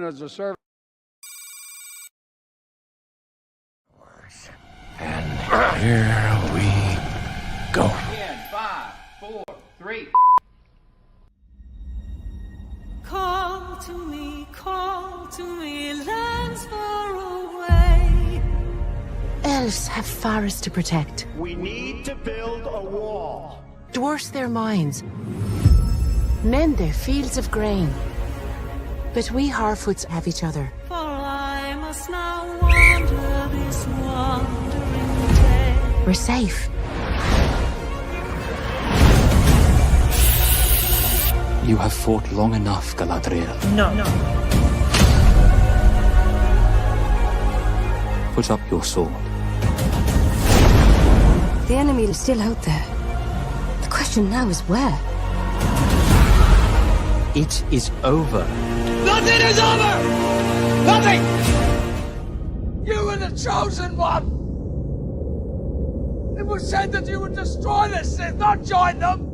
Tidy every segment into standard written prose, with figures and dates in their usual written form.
woman as a servant. And here we go. 10, 5, 4, 3. Call to me, lands far away. Elves have forests to protect. We need to build a wall. Dwarfs their mines. Men their fields of grain. But we Harfoots have each other. For I must now wander this wandering day. We're safe. You have fought long enough, Galadriel. No. Put up your sword. The enemy is still out there. The question now is where? It is over. Nothing is over! Nothing! You were the chosen one! It was said that you would destroy the Sith, not join them!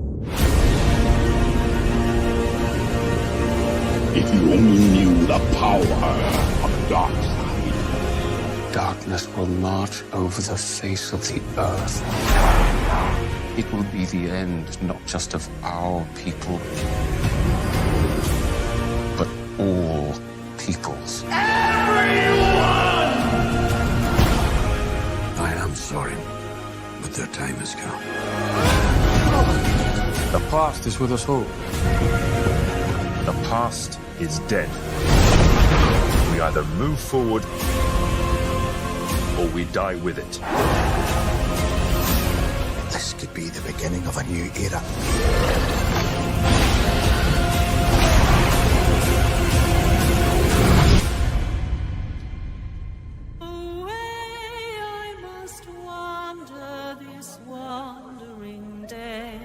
If you only knew the power of the dark side. Darkness will march over the face of the earth. It will be the end, not just of our people, but all peoples. Everyone! I am sorry, but their time has come. The past is with us all. The past is dead. We either move forward or we die with it. This could be the beginning of a new era. Away I must wander this wandering day.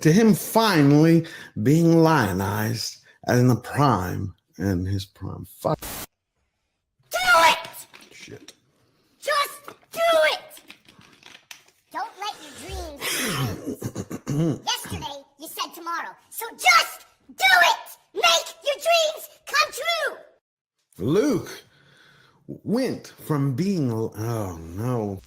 To him finally being lionized in the prime and his prime. Fuck. Do it! Shit. Just do it! Don't let your dreams change. Yesterday, you said tomorrow. So just do it! Make your dreams come true! Luke went from being... Oh, no.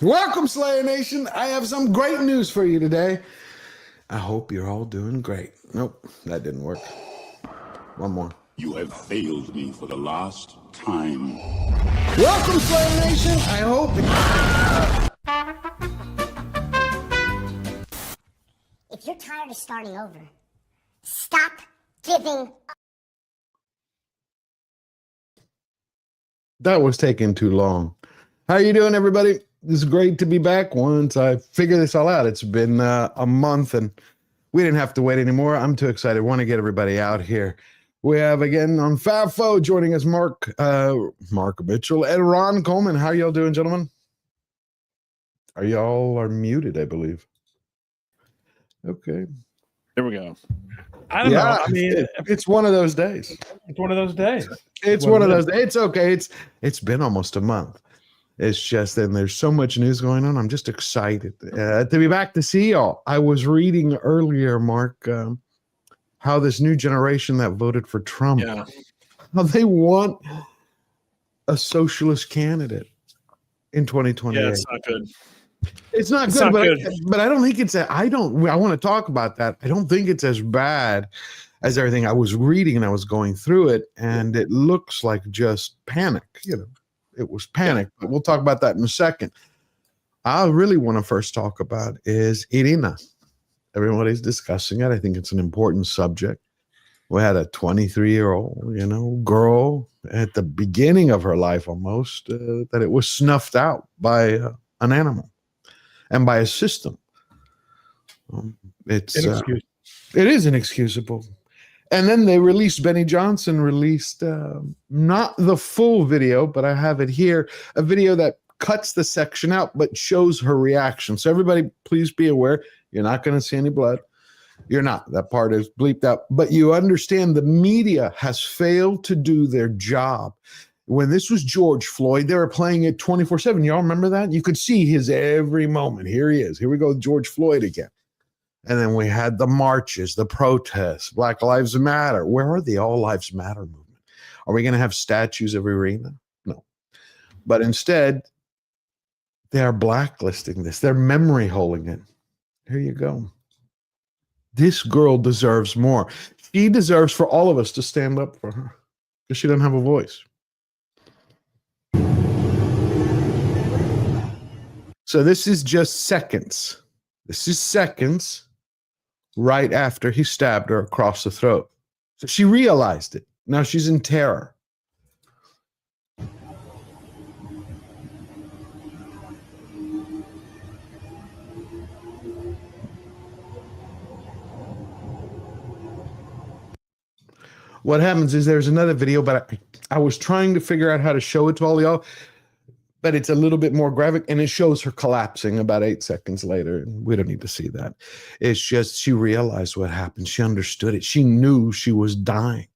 Welcome, Slayer Nation. I have some great news for you today. I hope you're all doing great. Nope, that didn't work. One more. You have failed me for the last time. Welcome, Slayer Nation. I hope... If you're tired of starting over, stop giving up. That was taking too long. How you doing, everybody? It's great to be back once I figure this all out. It's been a month and we didn't have to wait anymore. I'm too excited. I want to get everybody out here. We have again on FAFO joining us Mark Mitchell and Ron Coleman. How y'all doing, gentlemen? Y'all are muted, I believe. Okay. There we go. I don't know. I mean, it's one of those days. It's one of those days. It's one of those days. It's okay. It's been almost a month. It's just, and there's so much news going on. I'm just excited to be back to see y'all. I was reading earlier, Mark, how this new generation that voted for Trump, how they want a socialist candidate in 2028. Yeah, it's not good. It's not good, but I don't think it's I want to talk about that. I don't think it's as bad as everything. I was reading and I was going through it, and it looks like just panic, It was panic, but we'll talk about that in a second. I really want to first talk about is Irina. Everybody's discussing it. I think it's an important subject. We had a 23-year-old, girl at the beginning of her life almost, that it was snuffed out by an animal and by a system. It is inexcusable. And then they released, Benny Johnson released not the full video, but I have it here, a video that cuts the section out but shows her reaction. So everybody, please be aware, you're not going to see any blood. You're not. That part is bleeped out. But you understand the media has failed to do their job. When this was George Floyd, they were playing it 24/7. Y'all remember that? You could see his every moment. Here he is. Here we go, George Floyd again. And then we had the marches, the protests, Black Lives Matter. Where are the All Lives Matter movement? Are we going to have statues every arena? No. But instead, they are blacklisting this. They're memory holding it. Here you go. This girl deserves more. She deserves for all of us to stand up for her because she doesn't have a voice. So this is just seconds. This is seconds right after he stabbed her across the throat. So she realized it. Now she's in terror. What happens is there's another video, but I was trying to figure out how to show it to all y'all, but it's a little bit more graphic, and it shows her collapsing about 8 seconds later. We don't need to see that. It's just she realized what happened. She understood it. She knew she was dying.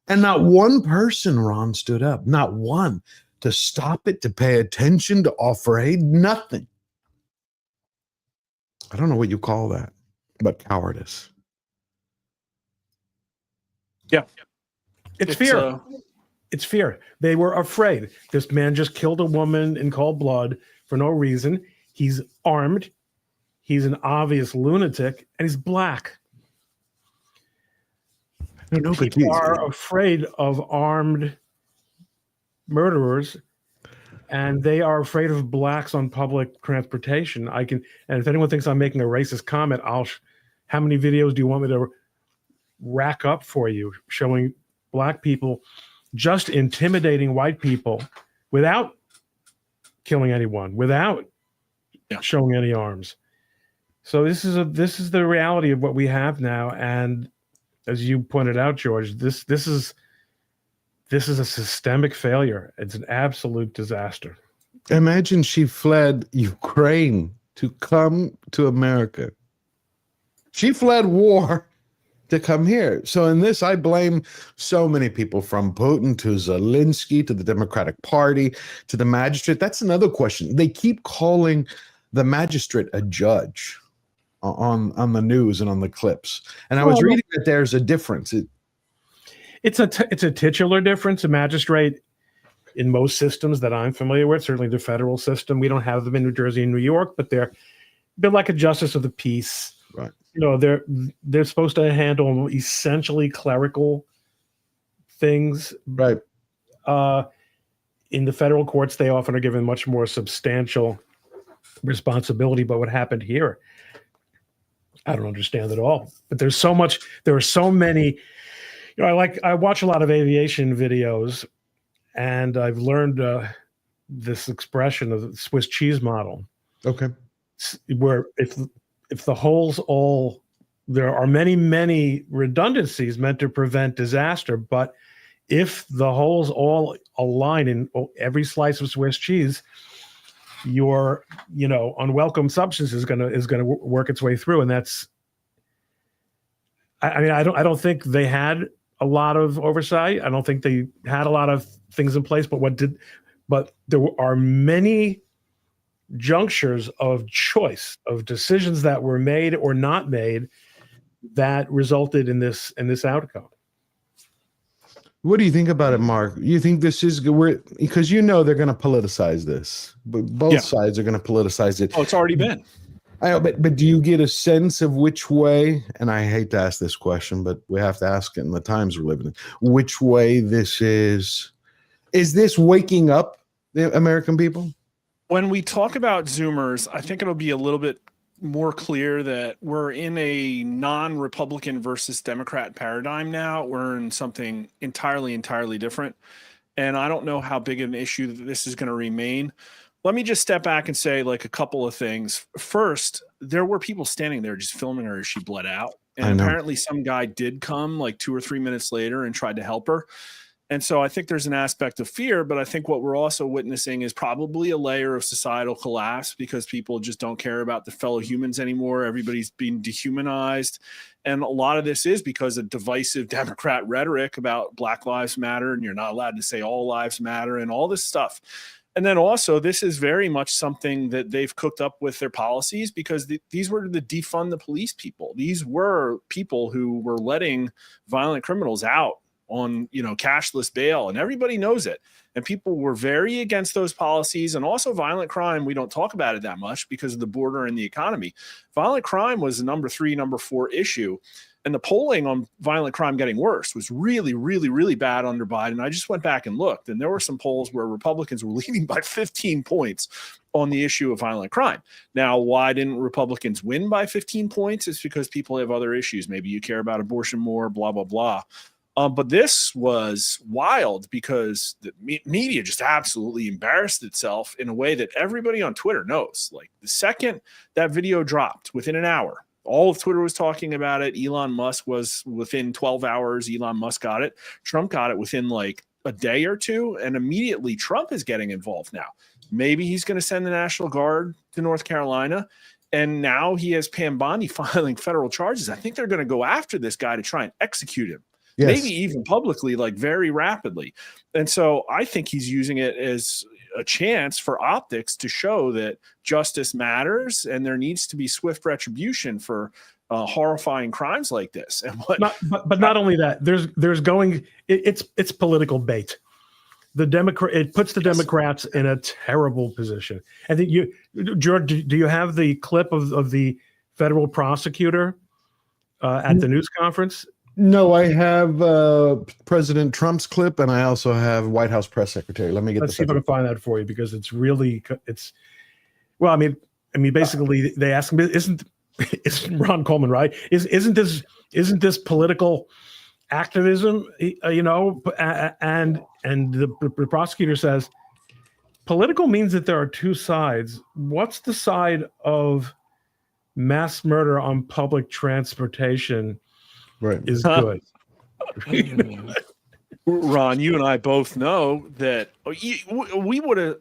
And not one person, Ron, stood up. Not one to stop it, to pay attention, to offer aid, nothing. I don't know what you call that, but cowardice. Yeah. It's fear. It's fear. They were afraid. This man just killed a woman in cold blood for no reason. He's armed. He's an obvious lunatic, and he's black. No, people are afraid of armed murderers, and they are afraid of blacks on public transportation. And if anyone thinks I'm making a racist comment, how many videos do you want me to rack up for you showing black people just intimidating white people without killing anyone, without showing any arms? So this is the reality of what we have now. And as you pointed out, George, this is a systemic failure. It's an absolute disaster. Imagine she fled Ukraine to come to America. She fled war to come here. So in this, I blame so many people, from Putin to Zelensky to the Democratic Party to the magistrate. That's another question. They keep calling the magistrate a judge on the news and on the clips. And I was reading that there's a difference. It's a titular difference. A magistrate in most systems that I'm familiar with, certainly the federal system, we don't have them in New Jersey and New York, but they're like a justice of the peace. Right. You know, they're supposed to handle essentially clerical things. Right. In the federal courts, they often are given much more substantial responsibility. But what happened here, I don't understand at all. But there are so many. You know, I watch a lot of aviation videos, and I've learned this expression of the Swiss cheese model. Okay. Where if the holes there are many redundancies meant to prevent disaster, but if the holes all align in every slice of Swiss cheese, your unwelcome substance is gonna work its way through, and that's. I don't think they had a lot of oversight. I don't think they had a lot of things in place. But there are many junctures of choice, of decisions that were made or not made, that resulted in this outcome. What do you think about it, Mark? You think this is because they're going to politicize this, but both sides are going to politicize it. Oh, it's already been. I know, but do you get a sense of which way? And I hate to ask this question, but we have to ask it in the times we're living in. Which way this is? Is this waking up the American people? When we talk about Zoomers, I think it'll be a little bit more clear that we're in a non-Republican versus Democrat paradigm now. We're in something entirely different. And I don't know how big of an issue that this is going to remain. Let me just step back and say like a couple of things. First, there were people standing there just filming her as she bled out. And apparently some guy did come like 2 or 3 minutes later and tried to help her. And so I think there's an aspect of fear, but I think what we're also witnessing is probably a layer of societal collapse because people just don't care about their fellow humans anymore. Everybody's being dehumanized. And a lot of this is because of divisive Democrat rhetoric about Black Lives Matter, and you're not allowed to say all lives matter and all this stuff. And then also, this is very much something that they've cooked up with their policies because these were the defund the police people. These were people who were letting violent criminals out on, you know, cashless bail, and everybody knows it. And people were very against those policies. And also violent crime, we don't talk about it that much because of the border and the economy. Violent crime was the number 3, number 4 issue. And the polling on violent crime getting worse was really, really, really bad under Biden. I just went back and looked, and there were some polls where Republicans were leading by 15 points on the issue of violent crime. Now, why didn't Republicans win by 15 points? It's because people have other issues. Maybe you care about abortion more, blah, blah, blah. But this was wild because the media just absolutely embarrassed itself in a way that everybody on Twitter knows. Like the second that video dropped, within an hour, all of Twitter was talking about it. Elon Musk was within 12 hours. Elon Musk got it. Trump got it within like a day or two. And immediately Trump is getting involved now. Maybe he's going to send the National Guard to North Carolina. And now he has Pam Bondi filing federal charges. I think they're going to go after this guy to try and execute him. Yes. Maybe even publicly, like very rapidly. And so I think he's using it as a chance for optics to show that justice matters and there needs to be swift retribution for horrifying crimes like this. And but not only that, it's political bait. It puts the Democrats in a terrible position. I think George, do you have the clip of the federal prosecutor at the news conference? No, I have President Trump's clip, and I also have White House press secretary. Let's see if I can find that for you because it's well, I mean, basically they ask him, it's Ron Coleman, right? Isn't this political activism? You know, and the prosecutor says, political means that there are two sides. What's the side of mass murder on public transportation? Right. Is good. Ron, you and I both know that we would have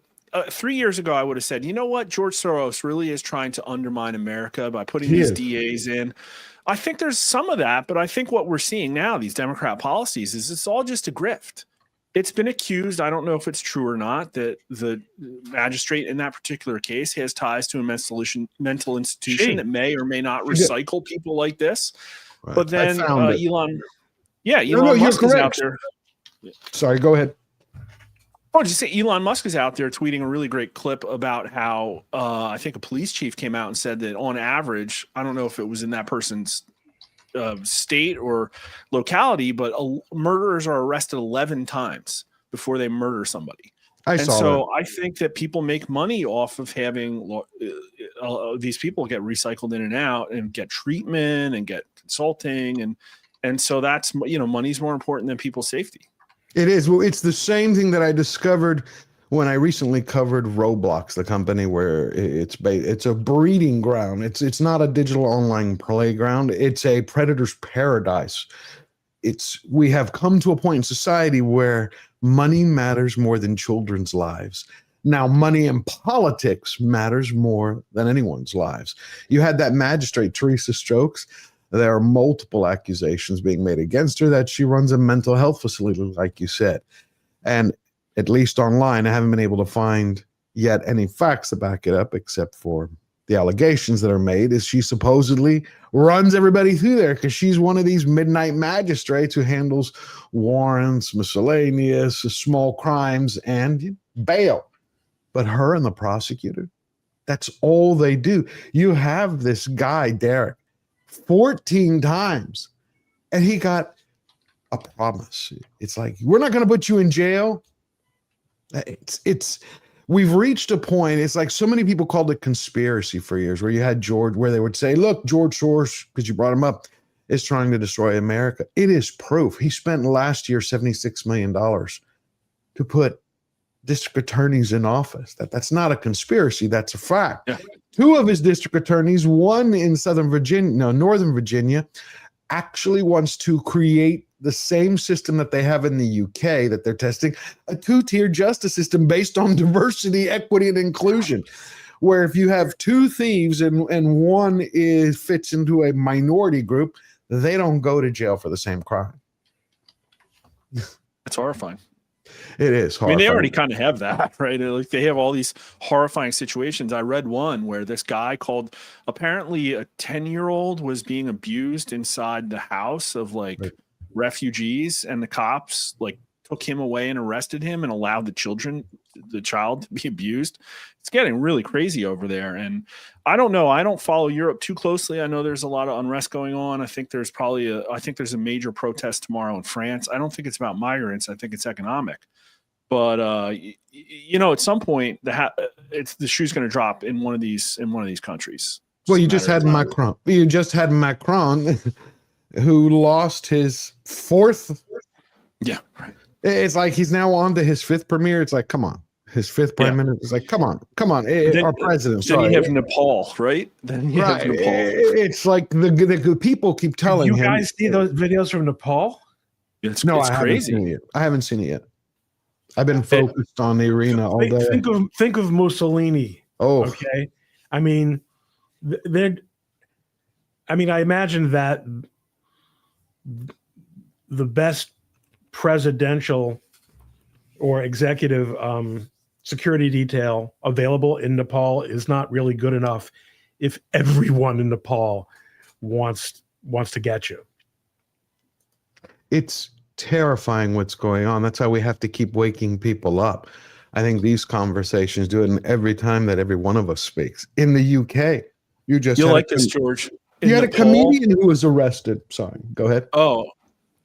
3 years ago, I would have said, you know what? George Soros really is trying to undermine America by putting these DAs in. I think there's some of that, but I think what we're seeing now, these Democrat policies, is it's all just a grift. It's been accused, I don't know if it's true or not, that the magistrate in that particular case has ties to a mental institution that may or may not recycle people like this. Right. But then Elon Musk is out there. Sorry, go ahead. Oh, just say Elon Musk is out there tweeting a really great clip about how I think a police chief came out and said that on average, I don't know if it was in that person's state or locality, but murderers are arrested 11 times before they murder somebody. I think that people make money off of having these people get recycled in and out and get treatment and get consulting. And so that's, money's more important than people's safety. It is. Well, it's the same thing that I discovered when I recently covered Roblox, the company where it's a breeding ground. It's not a digital online playground. It's a predator's paradise. We have come to a point in society where money matters more than children's lives. Now, money in politics matters more than anyone's lives. You had that magistrate, Teresa Stokes. There are multiple accusations being made against her that she runs a mental health facility, like you said. And at least online, I haven't been able to find yet any facts to back it up, except for the allegations that are made is she supposedly runs everybody through there because she's one of these midnight magistrates who handles warrants, miscellaneous, small crimes, and bail. But her and the prosecutor, that's all they do. You have this guy, Derek, 14 times, and he got a promise. It's like, we're not going to put you in jail. We've reached a point. It's like so many people called it conspiracy for years, where you had George, where they would say, look, George Soros, because you brought him up, is trying to destroy America. It is proof. He spent last year $76 million to put district attorneys in office. That's not a conspiracy. That's a fact. Yeah. Two of his district attorneys, one in Northern Virginia, actually wants to create the same system that they have in the UK that they're testing, a two-tier justice system based on diversity, equity, and inclusion, where if you have two thieves and one fits into a minority group, they don't go to jail for the same crime. It's horrifying. It is horrifying. I mean, they already kind of have that, right? Like they have all these horrifying situations. I read one where this guy called, apparently a 10-year-old was being abused inside the house of like refugees, and the cops like took him away and arrested him and allowed the child to be abused. It's getting really crazy over there. And I don't know. I don't follow Europe too closely. I know there's a lot of unrest going on. I think there's a major protest tomorrow in France. I don't think it's about migrants. I think it's economic. But at some point the shoe's going to drop in one of these countries. Well, you just had Macron. You just had Macron, who lost his fourth. Yeah, right. It's like he's now on to his fifth premiere. It's like, come on, his fifth prime minister. It's like, come on, our president. Then you have Nepal, right? Then you have Nepal. It's like the people keep telling him. You guys see those videos from Nepal? It's crazy. I haven't seen it yet. I've been focused on the arena all day. Think of Mussolini. Oh, okay. I mean, I imagine that the best presidential or executive security detail available in Nepal is not really good enough if everyone in Nepal wants to get you. It's terrifying what's going on. That's how we have to keep waking people up. I think these conversations do it, and every time that every one of us speaks. In the UK, you'll like this, George. You had a comedian who was arrested. Sorry, go ahead. Oh,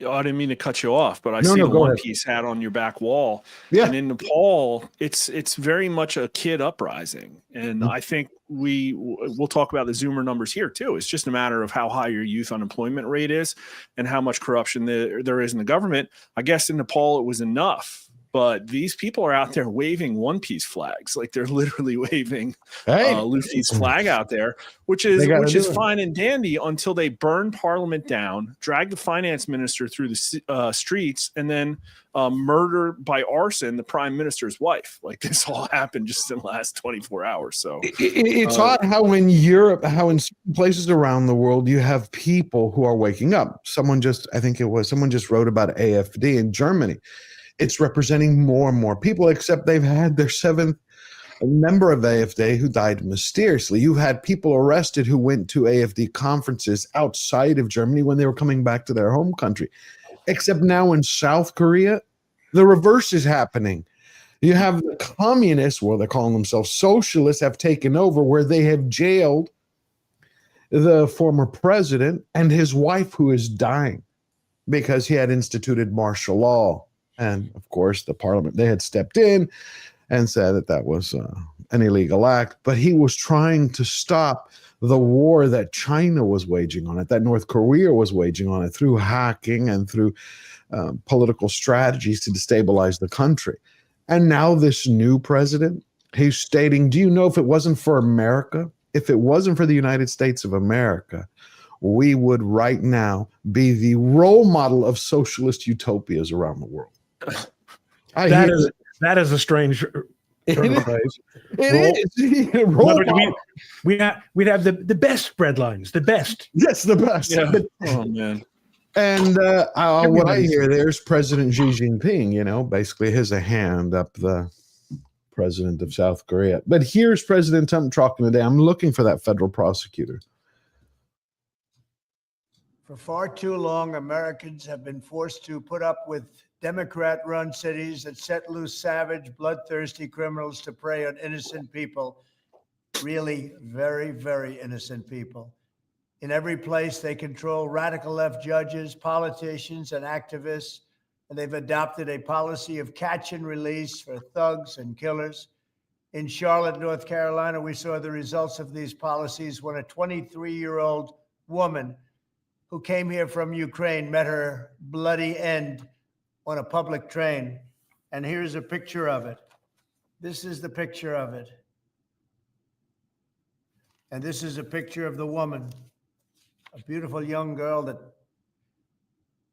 I didn't mean to cut you off, but I see the One Piece hat on your back wall. Yeah. And in Nepal, it's very much a kid uprising. And I think we'll talk about the Zoomer numbers here too. It's just a matter of how high your youth unemployment rate is and how much corruption there is in the government. I guess in Nepal it was enough. But these people are out there waving One Piece flags, like they're literally waving Luffy's flag out there, which is fine and dandy until they burn Parliament down, drag the finance minister through the streets, and then murder by arson the prime minister's wife. Like this all happened just in the last 24 hours. So it's odd how in Europe, how in certain places around the world, you have people who are waking up. Someone just wrote about AfD in Germany. It's representing more and more people, except they've had their seventh member of AfD who died mysteriously. You had people arrested who went to AfD conferences outside of Germany when they were coming back to their home country. Except now in South Korea, the reverse is happening. You have the communists, well, they're calling themselves socialists, have taken over, where they have jailed the former president and his wife, who is dying because he had instituted martial law. And of course, the parliament, they had stepped in and said that was an illegal act. But he was trying to stop the war that China was waging on it, that North Korea was waging on it, through hacking and through political strategies to destabilize the country. And now this new president, he's stating, do you know, if it wasn't for America, if it wasn't for the United States of America, we would right now be the role model of socialist utopias around the world. That is a strange turn of phrase. We'd have the best breadlines, the best. Yes, the best. Yeah. Oh man. And what I hear, there's President Xi Jinping, basically has a hand up the president of South Korea. But here's President Trump talking today. I'm looking for that federal prosecutor. For far too long, Americans have been forced to put up with Democrat-run cities that set loose savage, bloodthirsty criminals to prey on innocent people, really very, very innocent people. In every place, they control radical left judges, politicians, and activists, and they've adopted a policy of catch and release for thugs and killers. In Charlotte, North Carolina, we saw the results of these policies when a 23-year-old woman who came here from Ukraine met her bloody end on a public train. And here's a picture of it. This is the picture of it. And this is a picture of the woman, a beautiful young girl that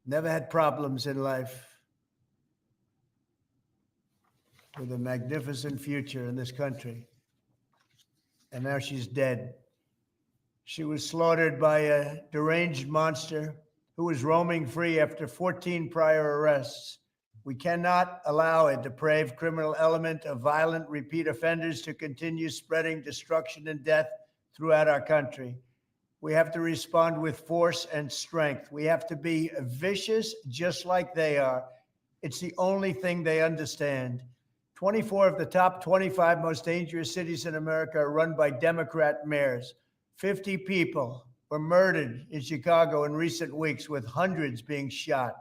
never had problems in life, with a magnificent future in this country. And now she's dead. She was slaughtered by a deranged monster who was roaming free after 14 prior arrests. We cannot allow a depraved criminal element of violent repeat offenders to continue spreading destruction and death throughout our country. We have to respond with force and strength. We have to be vicious just like they are. It's the only thing they understand. 24 of the top 25 most dangerous cities in America are run by Democrat mayors. 50 people were murdered in Chicago in recent weeks, with hundreds being shot.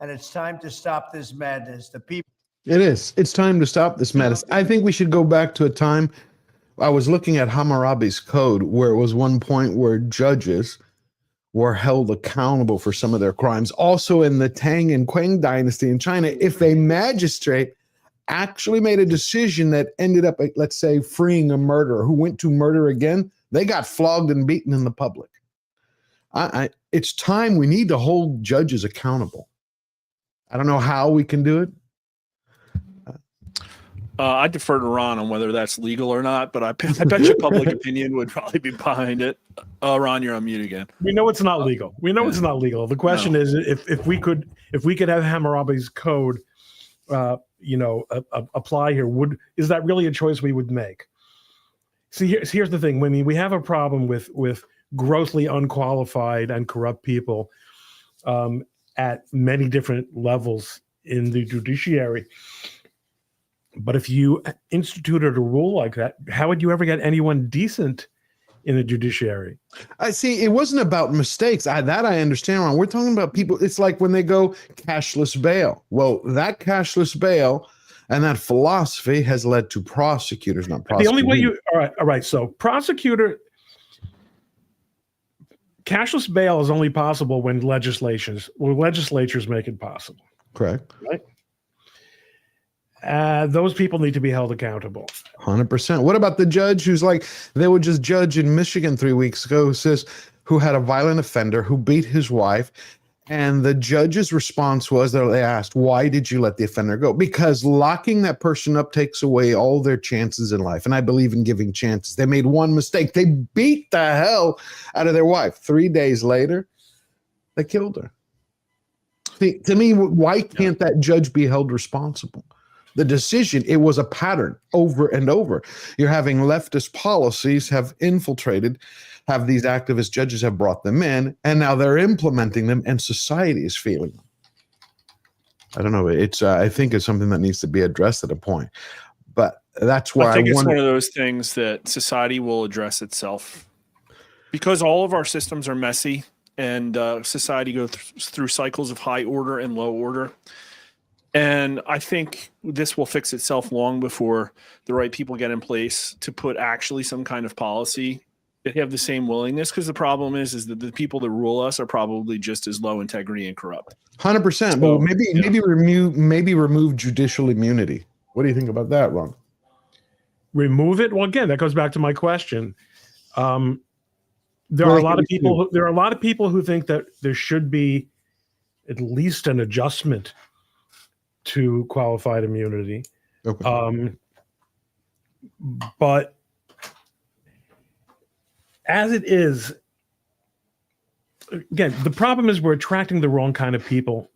And it's time to stop this madness. The people. It is. It's time to stop this madness. I think we should go back to a time. I was looking at Hammurabi's code, where it was one point where judges were held accountable for some of their crimes. Also in the Tang and Qing dynasty in China, if a magistrate actually made a decision that ended up, let's say, freeing a murderer who went to murder again, they got flogged and beaten in the public. It's time. We need to hold judges accountable. I don't know how we can do it. I defer to Ron on whether that's legal or not, but I bet you public opinion would probably be behind it. Ron, you're on mute again. We know it's not legal. We know it's not legal. The question is if we could have Hammurabi's code, apply here. Is that really a choice we would make? See, here's the thing. I mean, we have a problem with grossly unqualified and corrupt people at many different levels in the judiciary. But if you instituted a rule like that, how would you ever get anyone decent in the judiciary? I see. It wasn't about mistakes. I understand, Ron. We're talking about people. It's like when they go cashless bail. Well, that cashless bail and that philosophy has led to prosecutors not prosecuting. The only way all right. So cashless bail is only possible when legislatures make it possible. Correct. Right. Those people need to be held accountable. 100%. What about the judge who's like, they would just judge in Michigan 3 weeks ago, who had a violent offender who beat his wife. And the judge's response was that they asked, why did you let the offender go? Because locking that person up takes away all their chances in life. And I believe in giving chances. They made one mistake. They beat the hell out of their wife. 3 days later, they killed her. See, to me, why can't that judge be held responsible? The decision, it was a pattern over and over. You're having leftist policies have infiltrated, have these activist judges have brought them in, and now they're implementing them, and society is feeling them. I don't know. It's I think it's something that needs to be addressed at a point. But that's why I think it's one of those things that society will address itself, because all of our systems are messy, and society goes through cycles of high order and low order. And I think this will fix itself long before the right people get in place to put actually some kind of policy that have the same willingness. Because the problem is that the people that rule us are probably just as low integrity and corrupt. 100%. So, well, maybe remove judicial immunity. What do you think about that, Ron? Remove it? Well, again, that goes back to my question. There are a lot of people who think that there should be at least an adjustment to qualified immunity. Okay. But as it is, again, the problem is we're attracting the wrong kind of people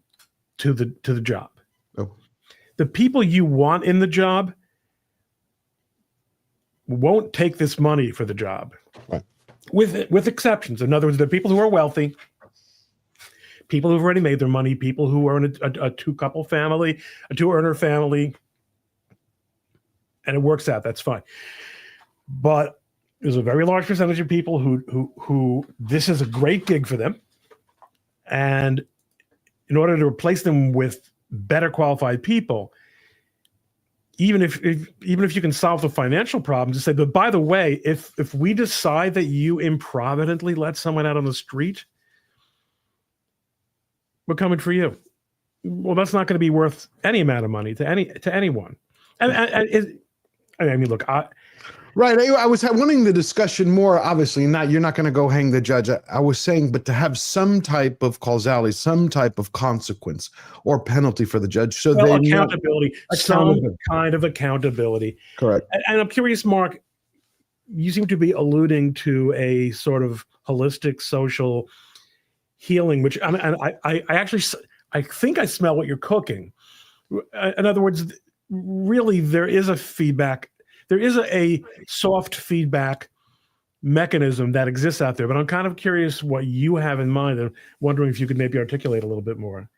to the job. Oh. The people you want in the job won't take this money for the job. Right. With exceptions. In other words, the people who are wealthy, people who've already made their money, people who are in a two-couple family, a two-earner family, and it works out. That's fine. But there's a very large percentage of people who this is a great gig for them, and in order to replace them with better qualified people, even if you can solve the financial problem, to say, but by the way, if we decide that you improvidently let someone out on the street, we're coming for you. Well, that's not going to be worth any amount of money to anyone. And I mean, look, Right. I was wanting the discussion more, obviously, you're not going to go hang the judge. I was saying, but to have some type of causality, some type of consequence or penalty for the judge. So Well, they accountability, some kind of accountability. Correct. And I'm curious, Mark, you seem to be alluding to a sort of holistic social healing, which I actually, I think I smell what you're cooking. In other words, really, there is a feedback. There is a soft feedback mechanism that exists out there, but I'm kind of curious what you have in mind and wondering if you could maybe articulate a little bit more.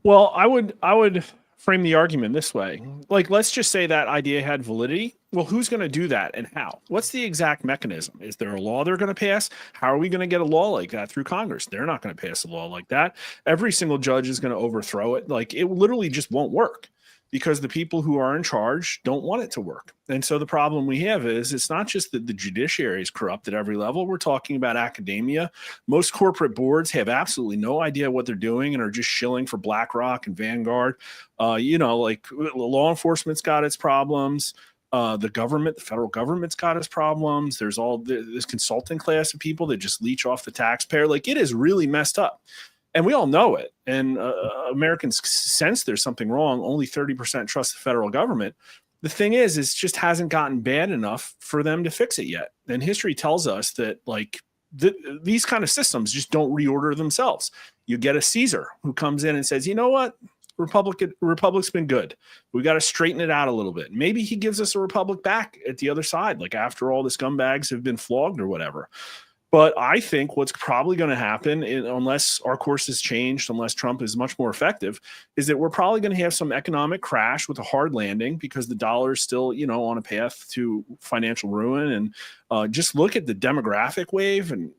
Well, I would frame the argument this way. Like, let's just say that idea had validity. Well, who's going to do that and how? What's the exact mechanism? Is there a law they're going to pass? How are we going to get a law like that through Congress? They're not going to pass a law like that. Every single judge is going to overthrow it. Like, it literally just won't work, because the people who are in charge don't want it to work. And so the problem we have is it's not just that the judiciary is corrupt at every level. We're talking about academia. Most corporate boards have absolutely no idea what they're doing and are just shilling for BlackRock and Vanguard. Like, law enforcement's got its problems. The government, the federal government's got its problems. There's all this consulting class of people that just leech off the taxpayer. Like, it is really messed up. And we all know it. And Americans sense there's something wrong. Only 30% trust the federal government. The thing is, it just hasn't gotten bad enough for them to fix it yet. And history tells us that, like, these kind of systems just don't reorder themselves. You get a Caesar who comes in and says, you know what? Republic's been good. We got to straighten it out a little bit. Maybe he gives us a republic back at the other side, like after all the scumbags have been flogged or whatever. But I think what's probably going to happen, unless our course has changed, unless Trump is much more effective, is that we're probably going to have some economic crash with a hard landing, because the dollar is still, on a path to financial ruin. And just look at the demographic wave and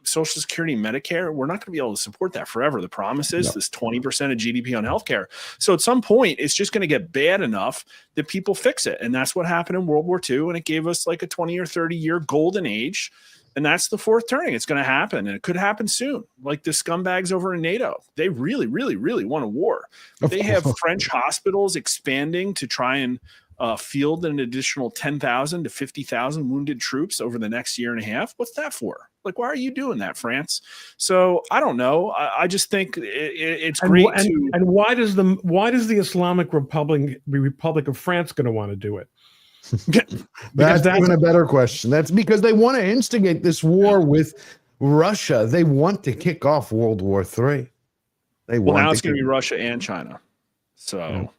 Social Security, Medicare. We're not going to be able to support that forever. The promise is this 20% of GDP on healthcare. So at some point, it's just going to get bad enough that people fix it. And that's what happened in World War II. And it gave us like a 20 or 30 year golden age. And that's the fourth turning. It's going to happen, and it could happen soon. Like the scumbags over in NATO, they really, really, really want a war. They have French hospitals expanding to try and field an additional 10,000 to 50,000 wounded troops over the next year and a half. What's that for? Like, why are you doing that, France? So I don't know. I just think it's great. And why does the Islamic Republic of France going to want to do it? That's even a better question. That's because they want to instigate this war with Russia. They want to kick off World War III. Now it's going to be Russia and China. So,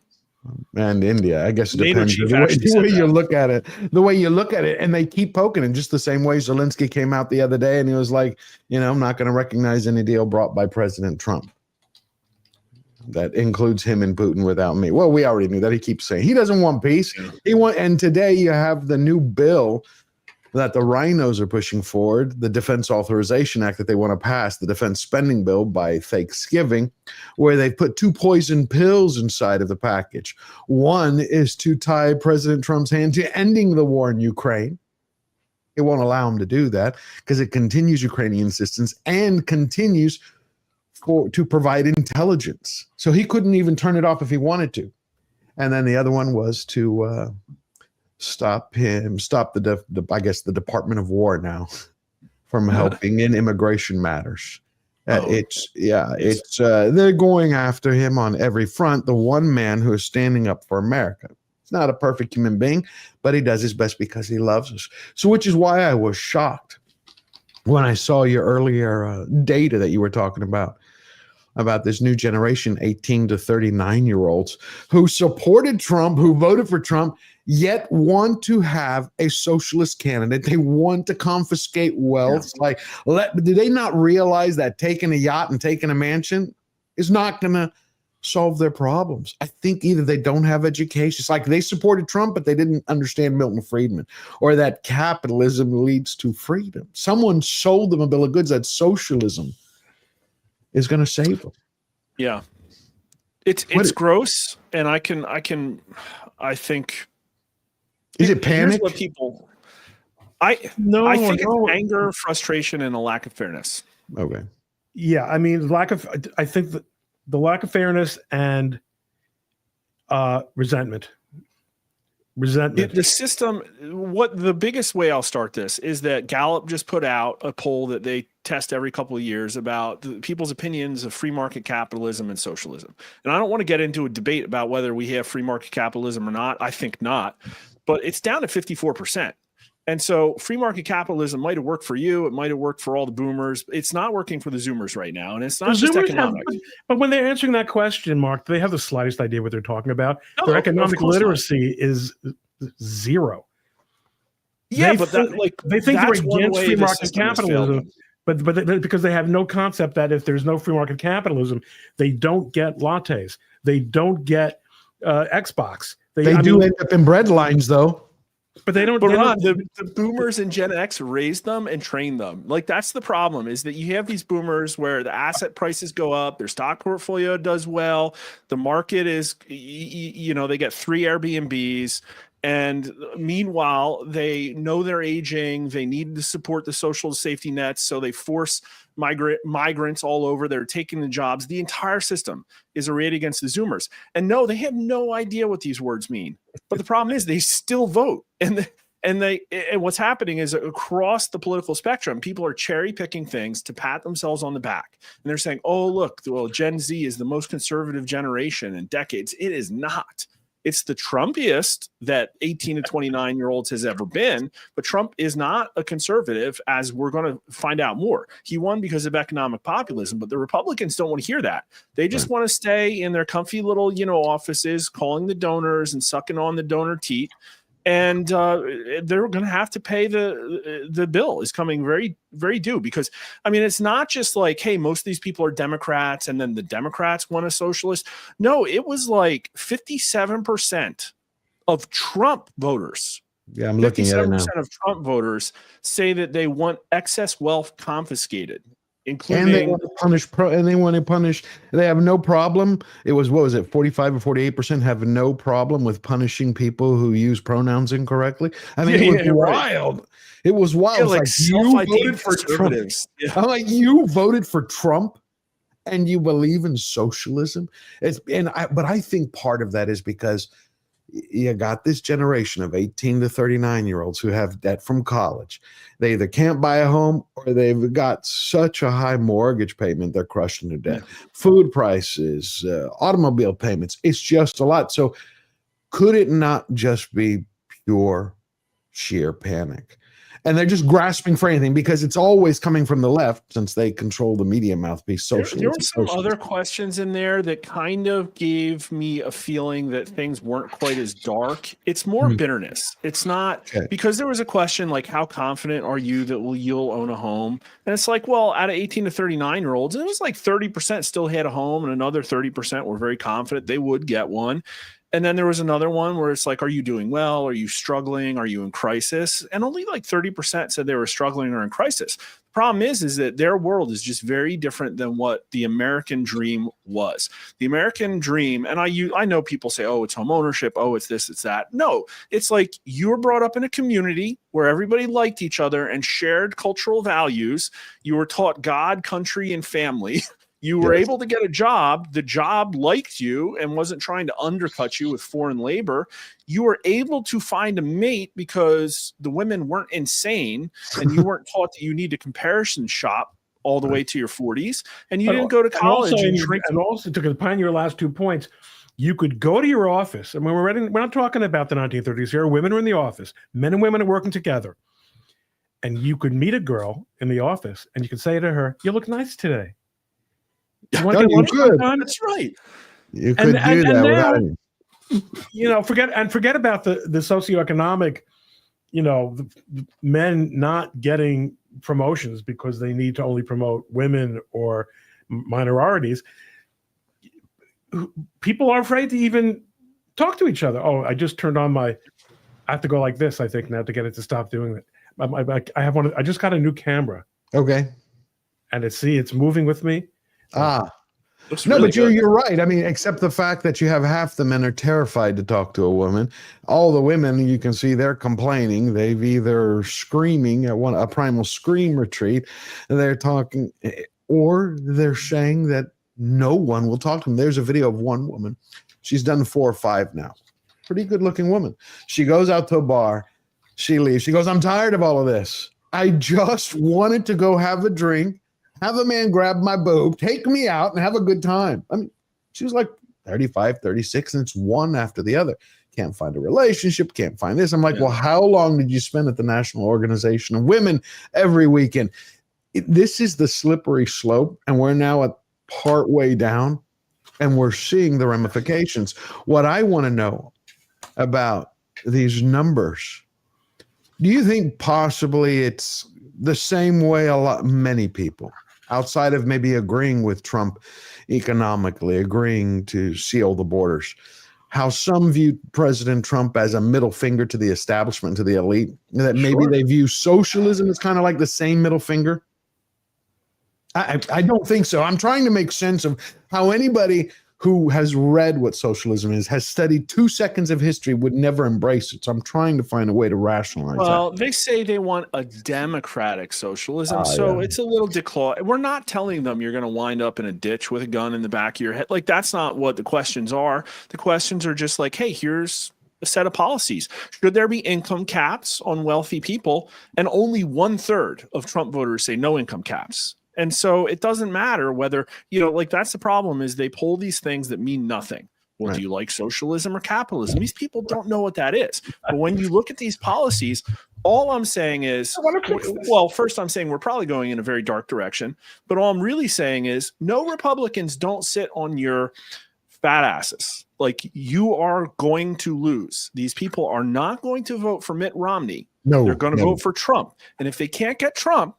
and India. I guess it depends the way you look at it. The way you look at it, and they keep poking in just the same way Zelensky came out the other day and he was like, I'm not going to recognize any deal brought by President Trump that includes him and Putin without me. Well, we already knew that. He keeps saying he doesn't want peace. And today you have the new bill that the rhinos are pushing forward, the Defense Authorization Act that they want to pass, the defense spending bill by Thanksgiving, where they put two poison pills inside of the package. One is to tie President Trump's hand to ending the war in Ukraine. It won't allow him to do that because it continues Ukrainian assistance and continues to provide intelligence. So he couldn't even turn it off if he wanted to. And then the other one was to stop the Department of War now from helping in immigration matters. They're going after him on every front. The one man who is standing up for America. He's not a perfect human being, but he does his best because he loves us. So, which is why I was shocked when I saw your earlier data that you were talking about this new generation, 18 to 39-year-olds who supported Trump, who voted for Trump, yet want to have a socialist candidate. They want to confiscate wealth. Yeah. Do they not realize that taking a yacht and taking a mansion is not going to solve their problems? I think either they don't have education. It's like they supported Trump, but they didn't understand Milton Friedman, or that capitalism leads to freedom. Someone sold them a bill of goods that socialism is going to save them. Yeah. It's gross. And I think. Is it panic? I think it's anger, frustration, and a lack of fairness. Okay. Yeah. I mean, I think the lack of fairness and resentment. resentment. The system, what the biggest way I'll start this is that Gallup just put out a poll that they test every couple of years about people's opinions of free market capitalism and socialism. And I don't want to get into a debate about whether we have free market capitalism or not. I think not, but it's down to 54%. And so free market capitalism might have worked for you. It might have worked for all the boomers. It's not working for the Zoomers right now. And it's not just economics. But when they're answering that question, Mark, do they have the slightest idea what they're talking about? No, Their economic literacy is zero. Yeah, they think they're against free market capitalism, but because they have no concept that if there's no free market capitalism, they don't get lattes. They don't get Xbox. They do end up in bread lines, though. But they don't. But Ron, the boomers and Gen X raised them and trained them. Like, that's the problem, is that you have these boomers where the asset prices go up, their stock portfolio does well, the market is, they get 3 Airbnbs. And meanwhile, they know they're aging. They need to support the social safety nets. So they force migrants all over. They're taking the jobs. The entire system is arrayed against the Zoomers. And no, they have no idea what these words mean. But the problem is they still vote. And what's happening is across the political spectrum, people are cherry picking things to pat themselves on the back. And they're saying, oh, look, well, Gen Z is the most conservative generation in decades. It is not. It's the Trumpiest that 18 to 29-year-olds has ever been, but Trump is not a conservative, as we're going to find out more. He won because of economic populism, but the Republicans don't want to hear that. They just want to stay in their comfy little, offices, calling the donors and sucking on the donor teat. And they're going to have to pay the bill is coming very, very due, because, it's not just like, hey, most of these people are Democrats and then the Democrats want a socialist. No, it was like 57% of Trump voters. Yeah, I'm looking at it now. 57% of Trump voters say that they want excess wealth confiscated. Including, and they want to punish. They have no problem. It was 45 or 48% have no problem with punishing people who use pronouns incorrectly. It was wild. Right. It was wild. Yeah, like you voted for Trump. Yeah. I'm like, you voted for Trump, and you believe in socialism. But I think part of that is because you got this generation of 18 to 39-year-olds who have debt from college. They either can't buy a home or they've got such a high mortgage payment, they're crushing their debt. Food prices, automobile payments, it's just a lot. So could it not just be pure, sheer panic? And they're just grasping for anything because it's always coming from the left, since they control the media mouthpiece. There were some other questions in there that kind of gave me a feeling that things weren't quite as dark. It's more bitterness. It's not because there was a question like, how confident are you that you'll own a home? And it's like, well, out of 18 to 39-year-olds, it was like 30% still had a home, and another 30% were very confident they would get one. And then there was another one where it's like, are you doing well? Are you struggling? Are you in crisis? And only like 30% said they were struggling or in crisis. The problem is that their world is just very different than what the American dream was. The American dream, and I know people say, oh, it's home ownership. Oh, it's this, it's that. No, it's like you were brought up in a community where everybody liked each other and shared cultural values. You were taught God, country, and family. You were able to get a job. The job liked you and wasn't trying to undercut you with foreign labor. You were able to find a mate because the women weren't insane, and you weren't taught that you need to comparison shop all the way to your 40s, and you didn't go to college and drink. And also, to combine your last 2 points, you could go to your office. And we're not talking about the 1930s here. Women are in the office. Men and women are working together. And you could meet a girl in the office, and you could say to her, "You look nice today." You want to get lunch sometime? That's right. You could do that without any. Forget about the socioeconomic, the men not getting promotions because they need to only promote women or minorities. People are afraid to even talk to each other. Oh, I just turned on I have to go like this, I think, now to get it to stop doing it. I have one. I just got a new camera. Okay. And it's moving with me. No, really but you're right. Except the fact that you have half the men are terrified to talk to a woman. All the women, you can see they're complaining. They've either screaming at a primal scream retreat, and they're talking, or they're saying that no one will talk to them. There's a video of one woman. She's done 4 or 5 now. pretty good looking woman. She goes out to a bar. She leaves. She goes, I'm tired of all of this. I just wanted to go have a drink, have a man grab my boob, take me out, and have a good time. I mean, she was like 35, 36, and it's one after the other. Can't find a relationship, can't find this. I'm like, well, how long did you spend at the National Organization of Women every weekend? This is the slippery slope, and we're now at part way down, and we're seeing the ramifications. What I want to know about these numbers, do you think possibly it's the same way many people, outside of maybe agreeing with Trump economically, agreeing to seal the borders, how some view President Trump as a middle finger to the establishment, to the elite, that maybe they view socialism as kind of like the same middle finger? I don't think so. I'm trying to make sense of how anybody who has read what socialism is, has studied 2 seconds of history, would never embrace it. So I'm trying to find a way to rationalize that. They say they want a democratic socialism, so it's a little We're not telling them you're going to wind up in a ditch with a gun in the back of your head. Like, that's not what the questions are. The questions are just like, hey, here's a set of policies. Should there be income caps on wealthy people? And only 1/3 of Trump voters say no income caps. And so it doesn't matter whether, that's the problem, is they pull these things that mean nothing. Well, do you like socialism or capitalism? These people don't know what that is. But when you look at these policies, all I'm saying is, well, first I'm saying we're probably going in a very dark direction. But all I'm really saying is no Republicans don't sit on your fat asses. Like, you are going to lose. These people are not going to vote for Mitt Romney. No, they're going to vote for Trump. And if they can't get Trump,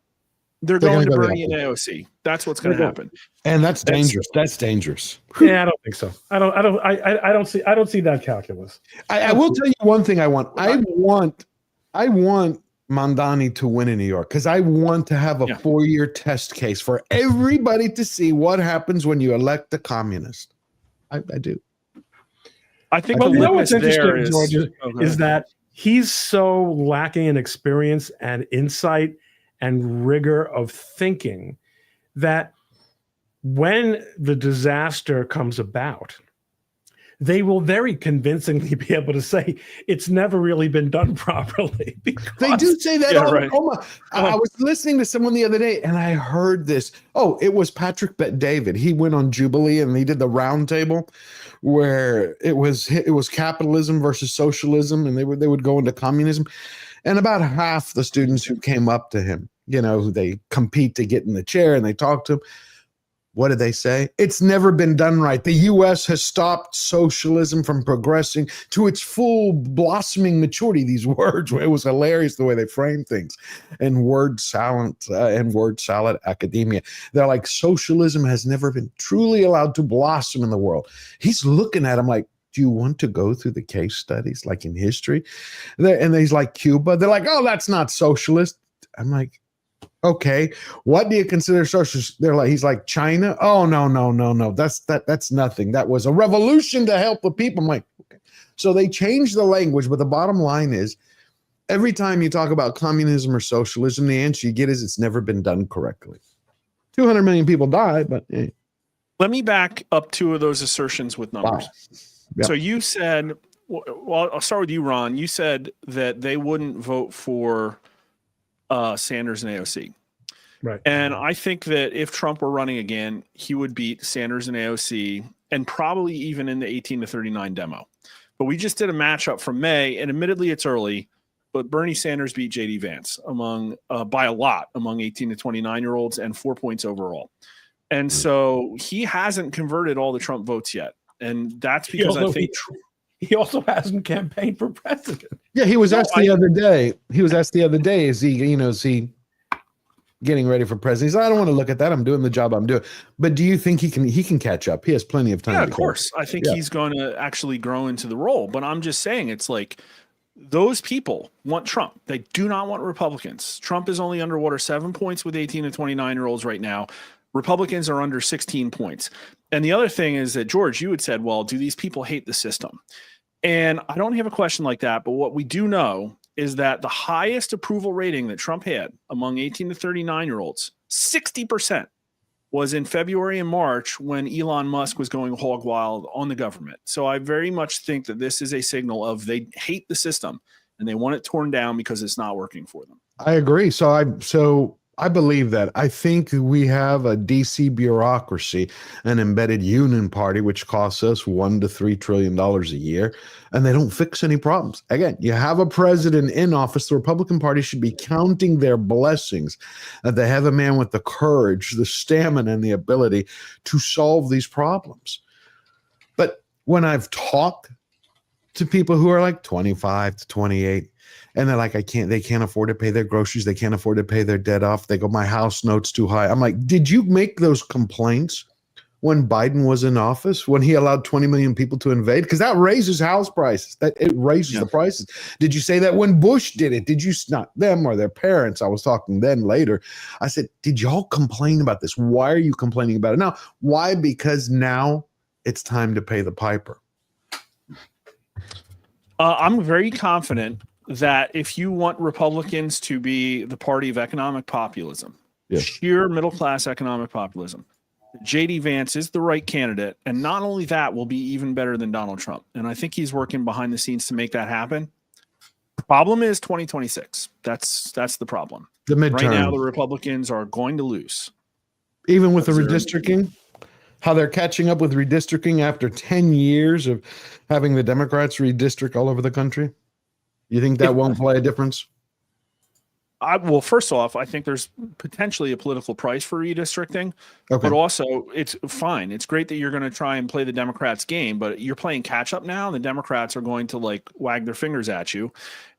they're going to Bernie and AOC. That's what's going to happen, and that's dangerous. That's dangerous. Yeah, I don't think so. I don't see that calculus. I will tell you one thing. I want Mandani to win in New York, because I want to have a 4-year test case for everybody to see what happens when you elect a communist. I do. I think what's interesting, George, is that he's so lacking in experience and insight and rigor of thinking that when the disaster comes about, they will very convincingly be able to say it's never really been done properly. They do say that all the time. I was listening to someone the other day and I heard this. Oh, it was Patrick Bet-David. He went on Jubilee and he did the round table where it was capitalism versus socialism, and they would go into communism. And about half the students who came up to him, they compete to get in the chair and they talk to him. What did they say? It's never been done right. The U.S. has stopped socialism from progressing to its full blossoming maturity. These words, it was hilarious the way they framed things. And word salad academia. They're like, socialism has never been truly allowed to blossom in the world. He's looking at him like, do you want to go through the case studies like in history? And he's like, Cuba. They're like, oh, that's not socialist. I'm like, okay, what do you consider socialist? He's like, China. Oh, no. That's nothing. That was a revolution to help the people. I'm like, okay. So they changed the language, but the bottom line is, every time you talk about communism or socialism, the answer you get is it's never been done correctly. 200 million people died, but let me back up 2 of those assertions with numbers. Wow. Yep. So you said, well, I'll start with you, Ron. You said that they wouldn't vote for Sanders and AOC. Right. And I think that if Trump were running again, he would beat Sanders and AOC, and probably even in the 18 to 39 demo. But we just did a matchup from May, and admittedly it's early, but Bernie Sanders beat JD Vance by a lot among 18 to 29-year-olds and 4 points overall. And so he hasn't converted all the Trump votes yet. And that's because I think he also hasn't campaigned for president. Yeah, he was asked the other day. Is he getting ready for president? He said, I don't want to look at that. I'm doing the job I'm doing. But do you think he can catch up? He has plenty of time. Yeah, of course. I think he's going to actually grow into the role. But I'm just saying, it's like, those people want Trump. They do not want Republicans. Trump is only underwater 7 points with 18 to 29-year-olds right now. Republicans are under 16 points. And the other thing is that, George, you had said, well, do these people hate the system? And I don't have a question like that. But what we do know is that the highest approval rating that Trump had among 18 to 39-year-olds, 60%, was in February and March when Elon Musk was going hog wild on the government. So I very much think that this is a signal of they hate the system and they want it torn down because it's not working for them. I agree. So I believe that. I think we have a DC bureaucracy, an embedded union party, which costs us $1 to $3 trillion a year, and they don't fix any problems. Again, you have a president in office. The Republican Party should be counting their blessings that they have a man with the courage, the stamina, and the ability to solve these problems. But when I've talked to people who are like 25 to 28, and they're like, they can't afford to pay their groceries. They can't afford to pay their debt off. They go, my house note's too high. I'm like, did you make those complaints when Biden was in office, when he allowed 20 million people to invade? Because that raises house prices. It raises the prices. Did you say that when Bush did it? Did you, not them or their parents? I was talking then later. I said, did y'all complain about this? Why are you complaining about it now? Why? Because now it's time to pay the piper. I'm very confident that if you want Republicans to be the party of economic populism, sheer middle-class economic populism, J.D. Vance is the right candidate. And not only that, will be even better than Donald Trump. And I think he's working behind the scenes to make that happen. Problem is 2026. That's the problem. The midterm. Right now, the Republicans are going to lose. Even with the redistricting? How they're catching up with redistricting after 10 years of having the Democrats redistrict all over the country? You think that won't play a difference? Well, first off, I think there's potentially a political price for redistricting, but also it's fine. It's great that you're going to try and play the Democrats' game, but you're playing catch up now. And the Democrats are going to like wag their fingers at you.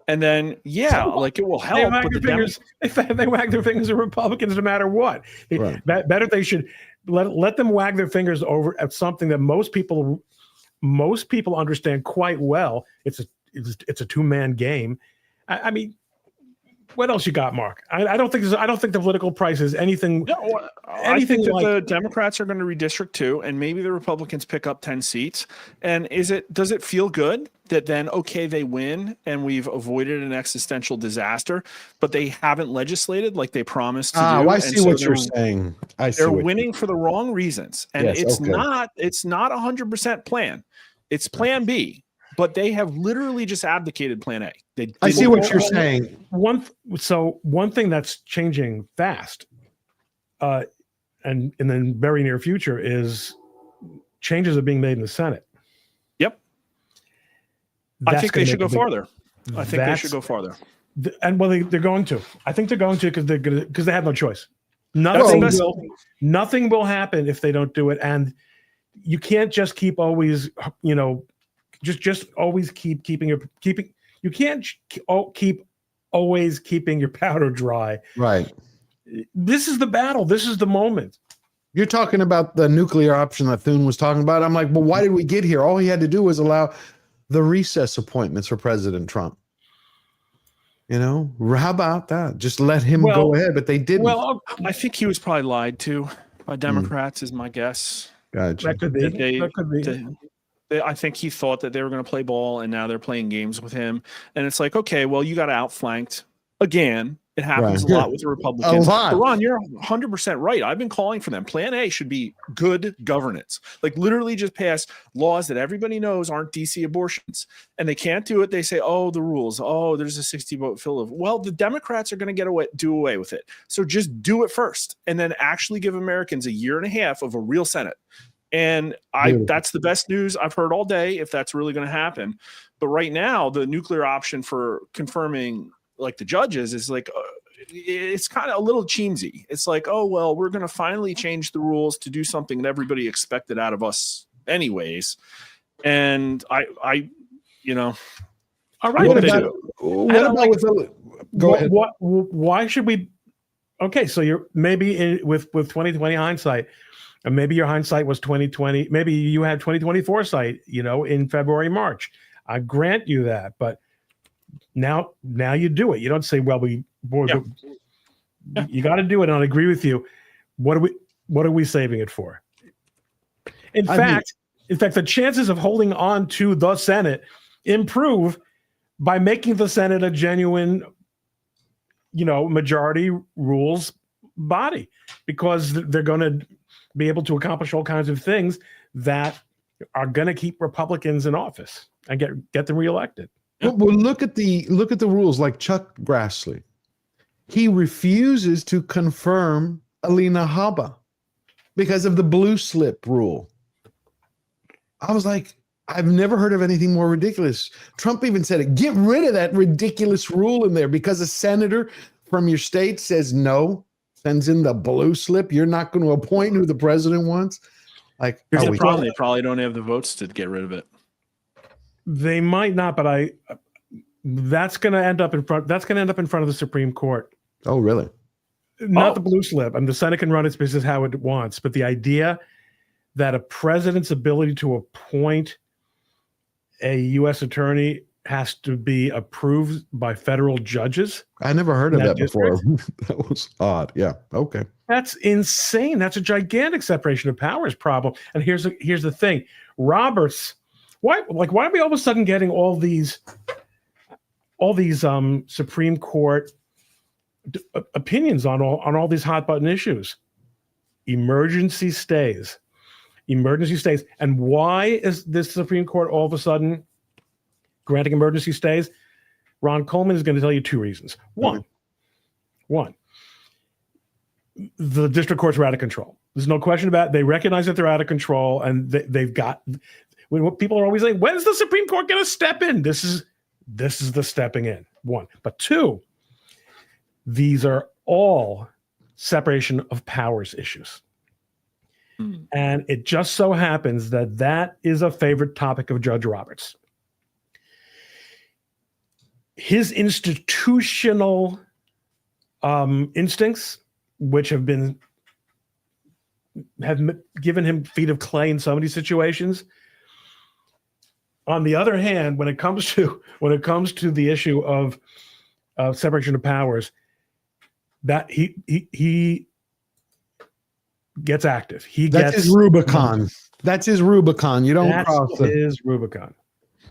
And then, like it will help. They wag their fingers. They wag their fingers at Republicans no matter what. Right. Better they should let them wag their fingers over at something that most people understand quite well. It's a two-man game. I mean, what else you got, Mark? I don't think the political price is anything. No, I think that the Democrats are going to redistrict too, and maybe the Republicans pick up 10 seats. And does it feel good that then they win and we've avoided an existential disaster, but they haven't legislated like they promised to do? I see what you're saying. They're winning for the wrong reasons, and it's not 100% plan. It's plan B. But they have literally just abdicated Plan A. I see what you're saying. One thing that's changing fast, and in the very near future, is changes are being made in the Senate. Yep. I think they should go farther. I think they should go farther. And they're going to. I think they're going to because they have no choice. Nothing will happen if they don't do it, and you can't just keep always just always keeping you can't keep always keeping your powder dry. Right. This is the battle. This is the moment. You're talking about the nuclear option that Thune was talking about. I'm like, well, why did we get here? All he had to do was allow the recess appointments for President Trump. How about that? Just let him go ahead, but they didn't. Well, I think he was probably lied to by Democrats, is my guess. Gotcha. That could be. I think he thought that they were going to play ball, and now they're playing games with him. And it's like, okay, well, you got outflanked again. It happens a lot with the Republicans. But Ron, you're 100% right. I've been calling for them. Plan A should be good governance. Like literally just pass laws that everybody knows aren't DC abortions. And they can't do it. They say, the rules. There's a 60-vote fill. Well, the Democrats are going to do away with it. So just do it first and then actually give Americans a year and a half of a real Senate. And that's the best news I've heard all day, if that's really going to happen. But right now, the nuclear option for confirming like the judges is like, it's kind of a little cheesy. It's like, we're going to finally change the rules to do something that everybody expected out of us anyways. And all right. What about go ahead. Why should we? Okay. So you're maybe with 2020 hindsight, and maybe your hindsight was 2020. Maybe you had 2020 foresight, in February, March. I grant you that, but now you do it. You don't say, you got to do it. And I agree with you. What are we saving it for? In fact, the chances of holding on to the Senate improve by making the Senate a genuine, majority rules body, because they're going to be able to accomplish all kinds of things that are going to keep Republicans in office and get them reelected. Well, look at the rules. Like Chuck Grassley, he refuses to confirm Alina Habba because of the blue slip rule. I was like, I've never heard of anything more ridiculous. Trump even said it. Get rid of that ridiculous rule in there because a senator from your state says no, sends in the blue slip. You're not going to appoint who the president wants. Like, here's the problem: they probably don't have the votes to get rid of it. They might not, but that's going to end up in front. That's going to end up in front of the Supreme Court. Oh, really? Not the blue slip. And the Senate can run its business how it wants, but the idea that a president's ability to appoint a U.S. attorney has to be approved by federal judges. I never heard of that before. That was odd. Yeah. Okay. That's insane. That's a gigantic separation of powers problem. And here's the thing. Roberts, why are we all of a sudden getting all these Supreme Court opinions on all these hot button issues? Emergency stays. And why is this Supreme Court all of a sudden granting emergency stays? Ron Coleman is going to tell you two reasons. One, the district courts are out of control. There's no question about it. They recognize that they're out of control, and they've got. When people are always saying, "When's the Supreme Court going to step in?" This is the stepping in. One, but two, these are all separation of powers issues. And it just so happens that is a favorite topic of Judge Roberts. His institutional instincts, which have given him feet of clay in so many situations. On the other hand, when it comes to the issue of separation of powers, that he gets active. That's his Rubicon. That's his Rubicon. You don't cross it. His Rubicon.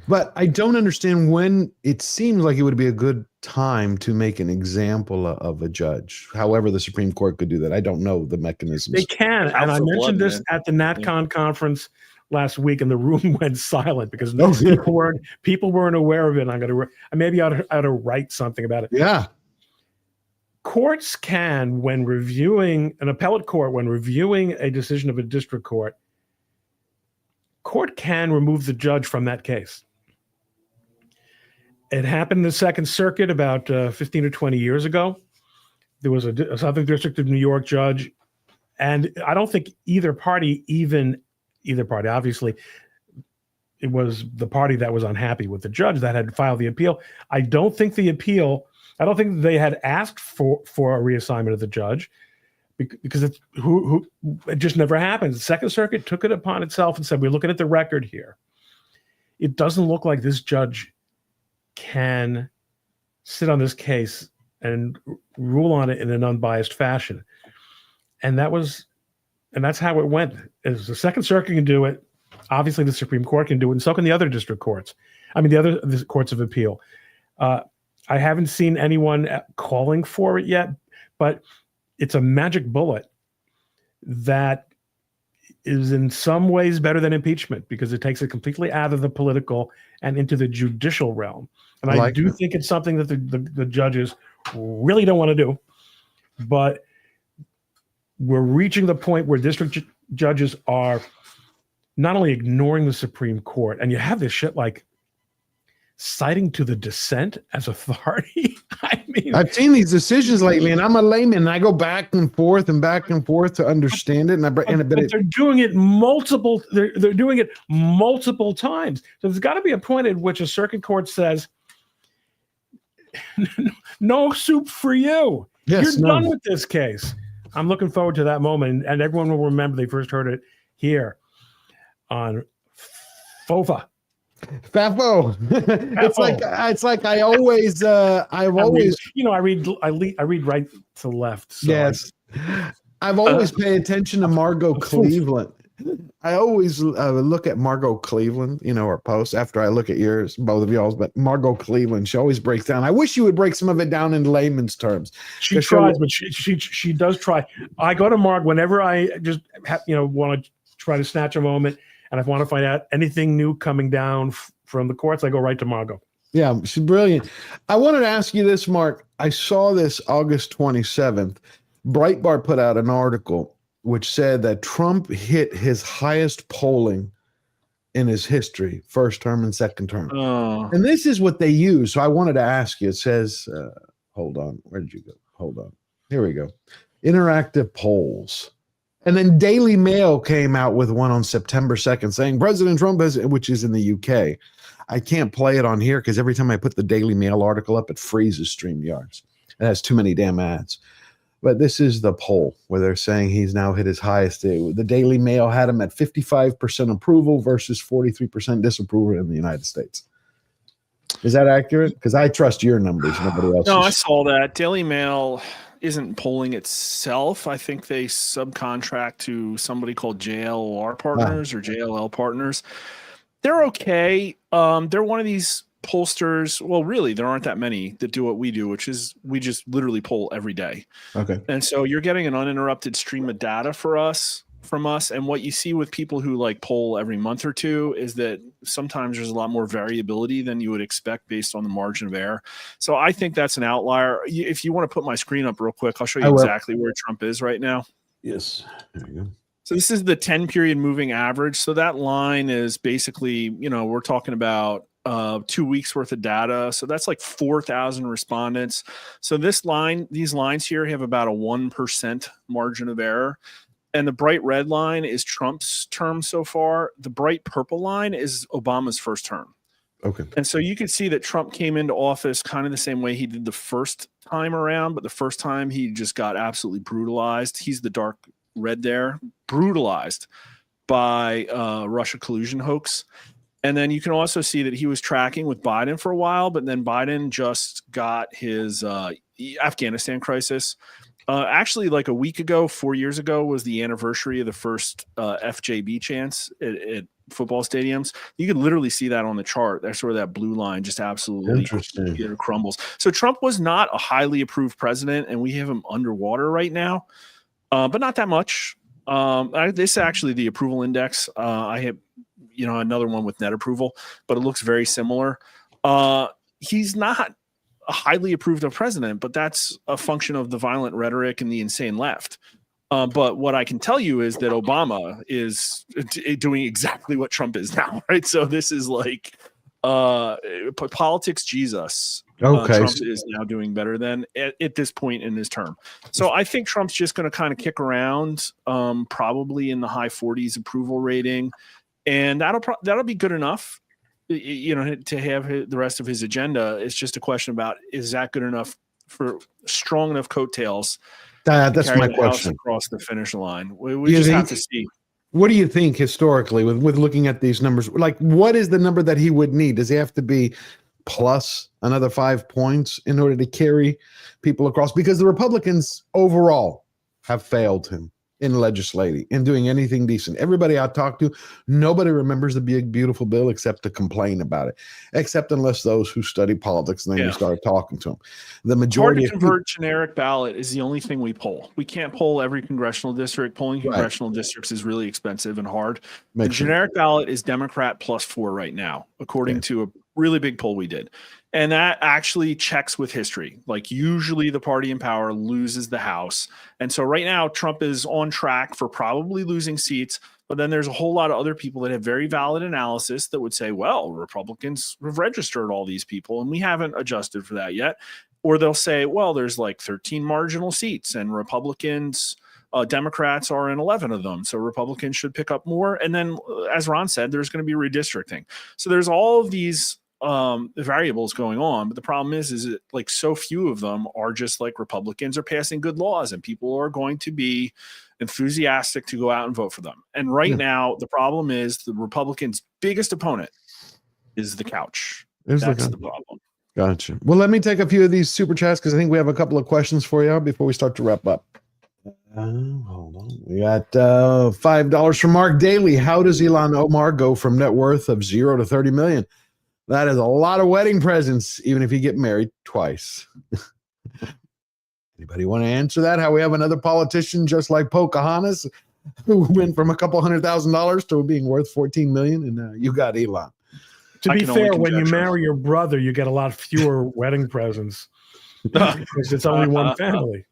But I don't understand when it seems like it would be a good time to make an example of a judge. However, the Supreme Court could do that. I don't know the mechanisms. They can. And I mentioned this at the NatCon conference last week, and the room went silent because people weren't aware of it. Maybe I ought to write something about it. Yeah. Courts can, when reviewing an appellate court, when reviewing a decision of a district court can remove the judge from that case. It happened in the Second Circuit about 15 or 20 years ago. There was a Southern District of New York judge, and I don't think either party, obviously, it was the party that was unhappy with the judge that had filed the appeal. I don't think they had asked for a reassignment of the judge because it just never happened. The Second Circuit took it upon itself and said, we're looking at the record here. It doesn't look like this judge can sit on this case and rule on it in an unbiased fashion. And that's how it went. As the Second Circuit can do it, obviously the Supreme Court can do it, and so can the other district courts. The courts of appeal. I haven't seen anyone calling for it yet, but it's a magic bullet that is in some ways better than impeachment because it takes it completely out of the political and into the judicial realm. And I do think it's something that the judges really don't want to do, but we're reaching the point where district judges are not only ignoring the Supreme Court, and you have this shit like citing to the dissent as authority. I mean, I've seen these decisions lately, and I'm a layman, and I go back and forth to understand it. But they're doing it multiple. They're doing it multiple times. So there's got to be a point at which a circuit court says, "No soup for you. Yes, You're done with this case." I'm looking forward to that moment, and everyone will remember they first heard it here on FOFA. FAFO. It's like I always I've always I read right to left. So yes. I've always paid attention to Margot Cleveland. I always look at Margot Cleveland, her posts after I look at yours, both of y'all's, but Margot Cleveland, she always breaks down. I wish you would break some of it down in layman's terms. She tries, but she does try. I go to Mark whenever I just want to try to snatch a moment, and I want to find out anything new coming down from the courts. I go right to Margot. Yeah, she's brilliant. I wanted to ask you this, Mark. I saw this August 27th. Breitbart put out an article which said that Trump hit his highest polling in his history, first term and second term. Oh. And this is what they use. So I wanted to ask you. It says, hold on. Where did you go? Hold on. Here we go. Interactive polls. And then Daily Mail came out with one on September 2nd saying President Trump has, which is in the UK. I can't play it on here because every time I put the Daily Mail article up, it freezes StreamYards. It has too many damn ads. But this is the poll where they're saying he's now hit his highest. The Daily Mail had him at 55% approval versus 43% disapproval in the United States. Is that accurate? Because I trust your numbers. Nobody else. No, I saw that. Daily Mail isn't polling itself. I think they subcontract to somebody called JLR Partners or JLL Partners. They're okay. They're one of these pollsters. Well, really, there aren't that many that do what we do, which is we just literally poll every day. Okay. And so you're getting an uninterrupted stream of data from us. And what you see with people who like poll every month or two is that sometimes there's a lot more variability than you would expect based on the margin of error. So I think that's an outlier. If you want to put my screen up real quick, I'll show you exactly where Trump is right now. Yes. There you go. So this is the 10-period moving average. So that line is basically, we're talking about 2 weeks worth of data. So that's like 4,000 respondents. So these lines here have about a 1% margin of error. And the bright red line is Trump's term so far. The bright purple line is Obama's first term. Okay. And so you can see that Trump came into office kind of the same way he did the first time around, but the first time he just got absolutely brutalized. He's the dark red there, brutalized by Russia collusion hoax. And then you can also see that he was tracking with Biden for a while, but then Biden just got his Afghanistan crisis. Actually, like a week ago, 4 years ago, was the anniversary of the first FJB chance at football stadiums. You could literally see that on the chart. That's where that blue line just absolutely crumbles. So Trump was not a highly approved president, and we have him underwater right now, but not that much. This is actually the approval index. I have, another one with net approval, but it looks very similar. He's not a highly approved of president, but that's a function of the violent rhetoric and the insane left. But what I can tell you is that Obama is doing exactly what Trump is now, right? So this is like politics Jesus. Okay. Trump is now doing better than at this point in his term. So I think Trump's just going to kind of kick around, probably in the high 40s approval rating. And that'll be good enough, to have the rest of his agenda. It's just a question about, is that good enough for strong enough coattails? That's my question. Across the finish line. We just have to see. What do you think historically with looking at these numbers? Like, what is the number that he would need? Does he have to be plus another 5 points in order to carry people across? Because the Republicans overall have failed him in legislating, in doing anything decent. Everybody I talk to, nobody remembers the big, beautiful bill except to complain about it, except unless those who study politics, and then you start talking to them. The majority hard to convert generic ballot is the only thing we poll. We can't poll every congressional district. Polling congressional districts is really expensive and hard. The generic ballot is Democrat +4 right now, according to a really big poll we did. And that actually checks with history. Like, usually the party in power loses the House. And so right now, Trump is on track for probably losing seats. But then there's a whole lot of other people that have very valid analysis that would say, well, Republicans have registered all these people, and we haven't adjusted for that yet. Or they'll say, well, there's like 13 marginal seats, and Democrats are in 11 of them. So Republicans should pick up more. And then, as Ron said, there's going to be redistricting. So there's all of these variables going on, but the problem is that like so few of them are just like Republicans are passing good laws and people are going to be enthusiastic to go out and vote for them. And right now, the problem is the Republicans' biggest opponent is the couch. That's the problem. Gotcha. Well, let me take a few of these super chats because I think we have a couple of questions for you before we start to wrap up. Hold on. We got $5 from Mark Daly. How does Elon Omar go from net worth of 0 to 30 million? That is a lot of wedding presents, even if you get married twice. Anybody want to answer that? How we have another politician just like Pocahontas who went from a couple $100,000 to being worth 14 million, and you got Elon. To be fair, when you marry your brother, you get a lot fewer wedding presents because it's only one family.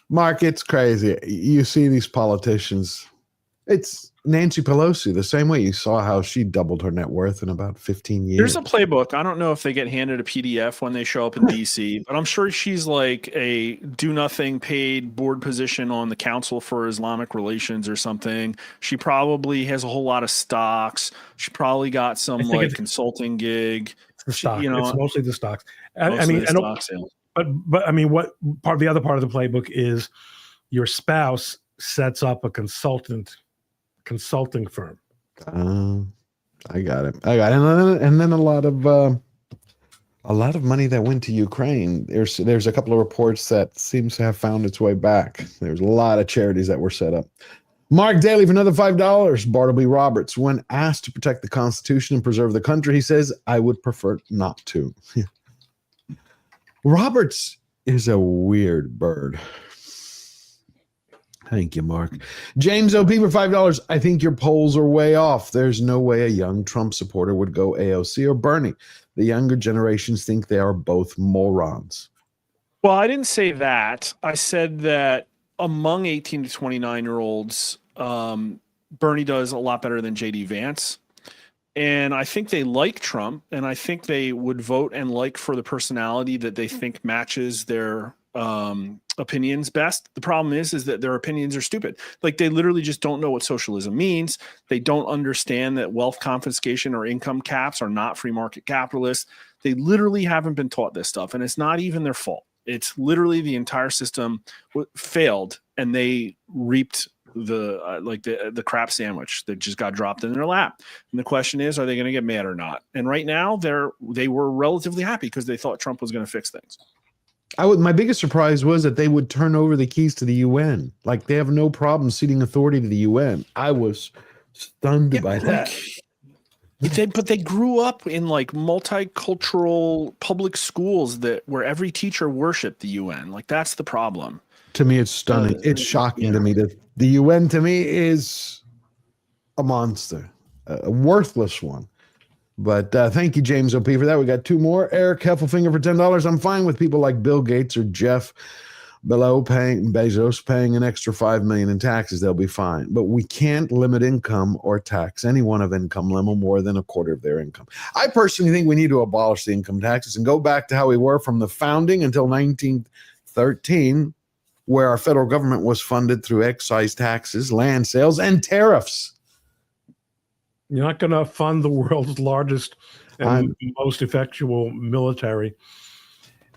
Mark, it's crazy. You see these politicians. It's Nancy Pelosi, the same way. You saw how she doubled her net worth in about 15 years. There's a playbook. I don't know if they get handed a PDF when they show up in DC, but I'm sure she's like a do-nothing paid board position on the Council for Islamic Relations or something. She probably has a whole lot of stocks. She probably got some like consulting gig. The stock. It's mostly the stocks. But I mean, what part? The other part of the playbook is your spouse sets up a consulting firm. I got it. And then a lot of money that went to Ukraine. There's a couple of reports that seems to have found its way back. There's a lot of charities that were set up. Mark Daly for another $5. Bartleby Roberts, when asked to protect the Constitution and preserve the country, he says, "I would prefer not to." Roberts is a weird bird. Thank you, Mark. James O.P. for $5. I think your polls are way off. There's no way a young Trump supporter would go AOC or Bernie. The younger generations think they are both morons. Well, I didn't say that. I said that among 18 to 29-year-olds, Bernie does a lot better than J.D. Vance. And I think they like Trump, and I think they would vote and like for the personality that they think matches their opinions best. The problem is that their opinions are stupid. Like, they literally just don't know what socialism means. They don't understand that wealth confiscation or income caps are not free market capitalists. They literally haven't been taught this stuff, and it's not even their fault. It's literally the entire system failed, and they reaped the crap sandwich that just got dropped in their lap. And the question is, are they going to get mad or not? And right now they were relatively happy because they thought Trump was going to fix things. My biggest surprise was that they would turn over the keys to the UN. Like, they have no problem ceding authority to the UN. I was stunned by that. But they grew up in like multicultural public schools where every teacher worshiped the UN. Like, that's the problem. To me, it's stunning. It's shocking to me that the UN, to me, is a monster, a worthless one. But thank you, James O.P. for that. We got two more. Eric Heffelfinger for $10. I'm fine with people like Bill Gates or Jeff Bezos paying an extra $5 million in taxes. They'll be fine. But we can't limit income or tax anyone of income level more than a quarter of their income. I personally think we need to abolish the income taxes and go back to how we were from the founding until 1913, where our federal government was funded through excise taxes, land sales, and tariffs. You're not going to fund the world's largest and most effectual military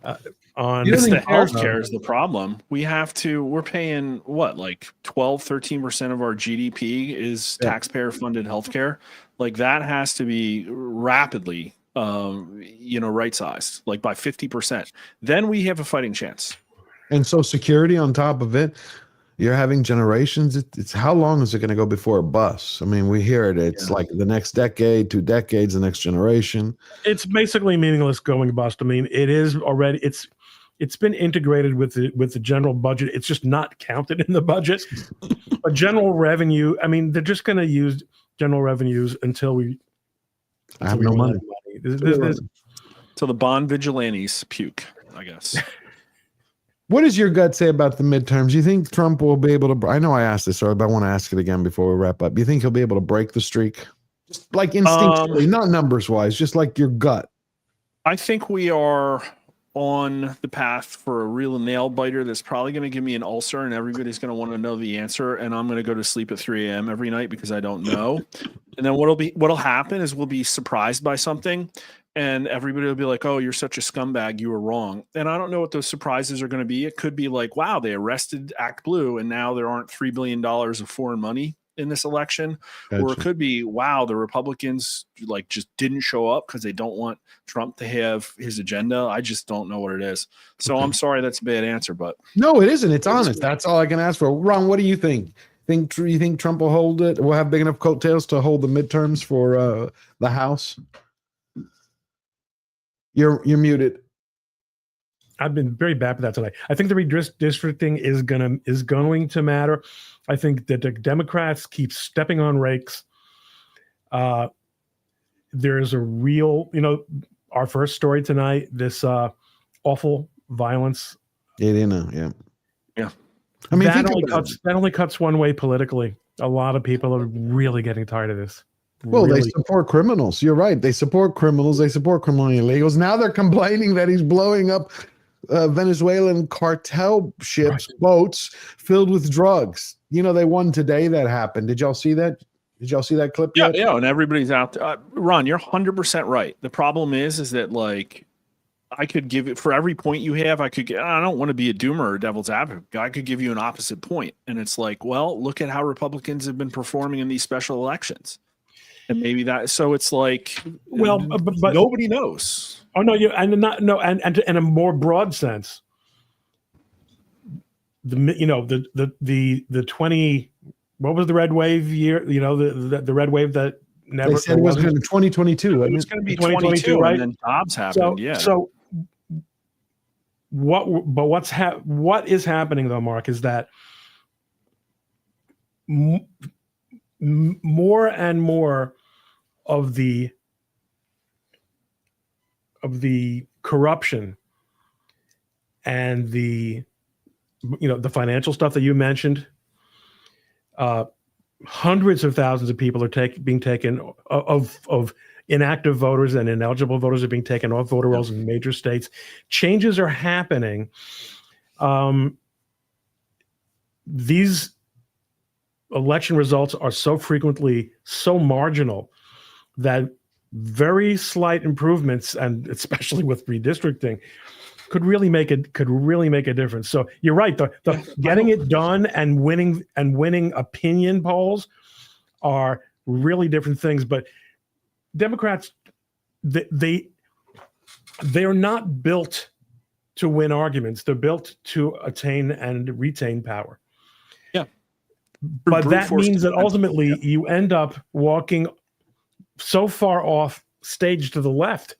on the healthcare is the problem. We're paying what, like 12-13% of our GDP is taxpayer funded healthcare. Like, that has to be rapidly right sized, like by 50%. Then we have a fighting chance. And so security on top of it, you're having generations. It's how long is it going to go before it busts? I mean, we hear it. It's like the next decade, 2 decades, the next generation. It's basically meaningless going bust. I mean, it is already. It's been integrated with the general budget. It's just not counted in the budget. But general revenue, I mean, they're just going to use general revenues until we. I have no money. Till the bond vigilantes puke, I guess. What does your gut say about the midterms? Do you think Trump will be able to? I know I asked this earlier, but I want to ask it again before we wrap up. Do you think he'll be able to break the streak? Just like instinctively, not numbers wise, just like your gut. I think we are on the path for a real nail biter that's probably going to give me an ulcer, and everybody's going to want to know the answer, and I'm going to go to sleep at 3 a.m. every night because I don't know. And then what'll happen is we'll be surprised by something, and everybody will be like, "Oh, you're such a scumbag, you were wrong." And I don't know what those surprises are going to be. It could be like, "Wow, they arrested Act Blue, and now there aren't $3 billion of foreign money in this election, or it Gotcha. could be, wow, the Republicans like just didn't show up because they don't want Trump to have his agenda. I just don't know what it is. So I'm sorry, that's a bad answer, but No, it isn't. It's honest. That's all I can ask for. Ron, what do you think? You think Trump will hold it? Will have big enough coattails to hold the midterms for the House? You're muted. I've been very bad for that tonight. I think the redistricting is going to matter. I think that the Democrats keep stepping on rakes. There's a real, our first story tonight, this awful violence. Yeah, they know. Yeah. Yeah. I mean, that only cuts one way politically. A lot of people are really getting tired of this. Well, Really. they support criminals. You're right. They support criminals. They support criminal illegals. Now they're complaining that he's blowing up Venezuelan cartel ships, boats filled with drugs. They won today. That happened. Did y'all see that? Did y'all see that clip yet? Yeah, and everybody's out there. Ron, you're 100% right. The problem is that like I could give it for every point you have. I don't want to be a doomer or devil's advocate. I could give you an opposite point, and it's like, well, look at how Republicans have been performing in these special elections. And maybe that, so it's like, well, but nobody knows. Oh no, and in a more broad sense, the 20, what was the red wave year? The red wave that never. They said it was going to be 2022. It was going to be 2022, right? And then jobs happened. So what is happening though, Mark, is that more and more of the corruption and the financial stuff that you mentioned, hundreds of thousands of people are being taken of inactive voters and ineligible voters are being taken off voter rolls in major states. Changes are happening. These election results are so frequently so marginal that very slight improvements, and especially with redistricting, could really make a difference. So you're right. The getting it done and winning opinion polls are really different things. But Democrats, they're not built to win arguments. They're built to attain and retain power. Yeah. But that means that ultimately you end up walking so far off stage to the left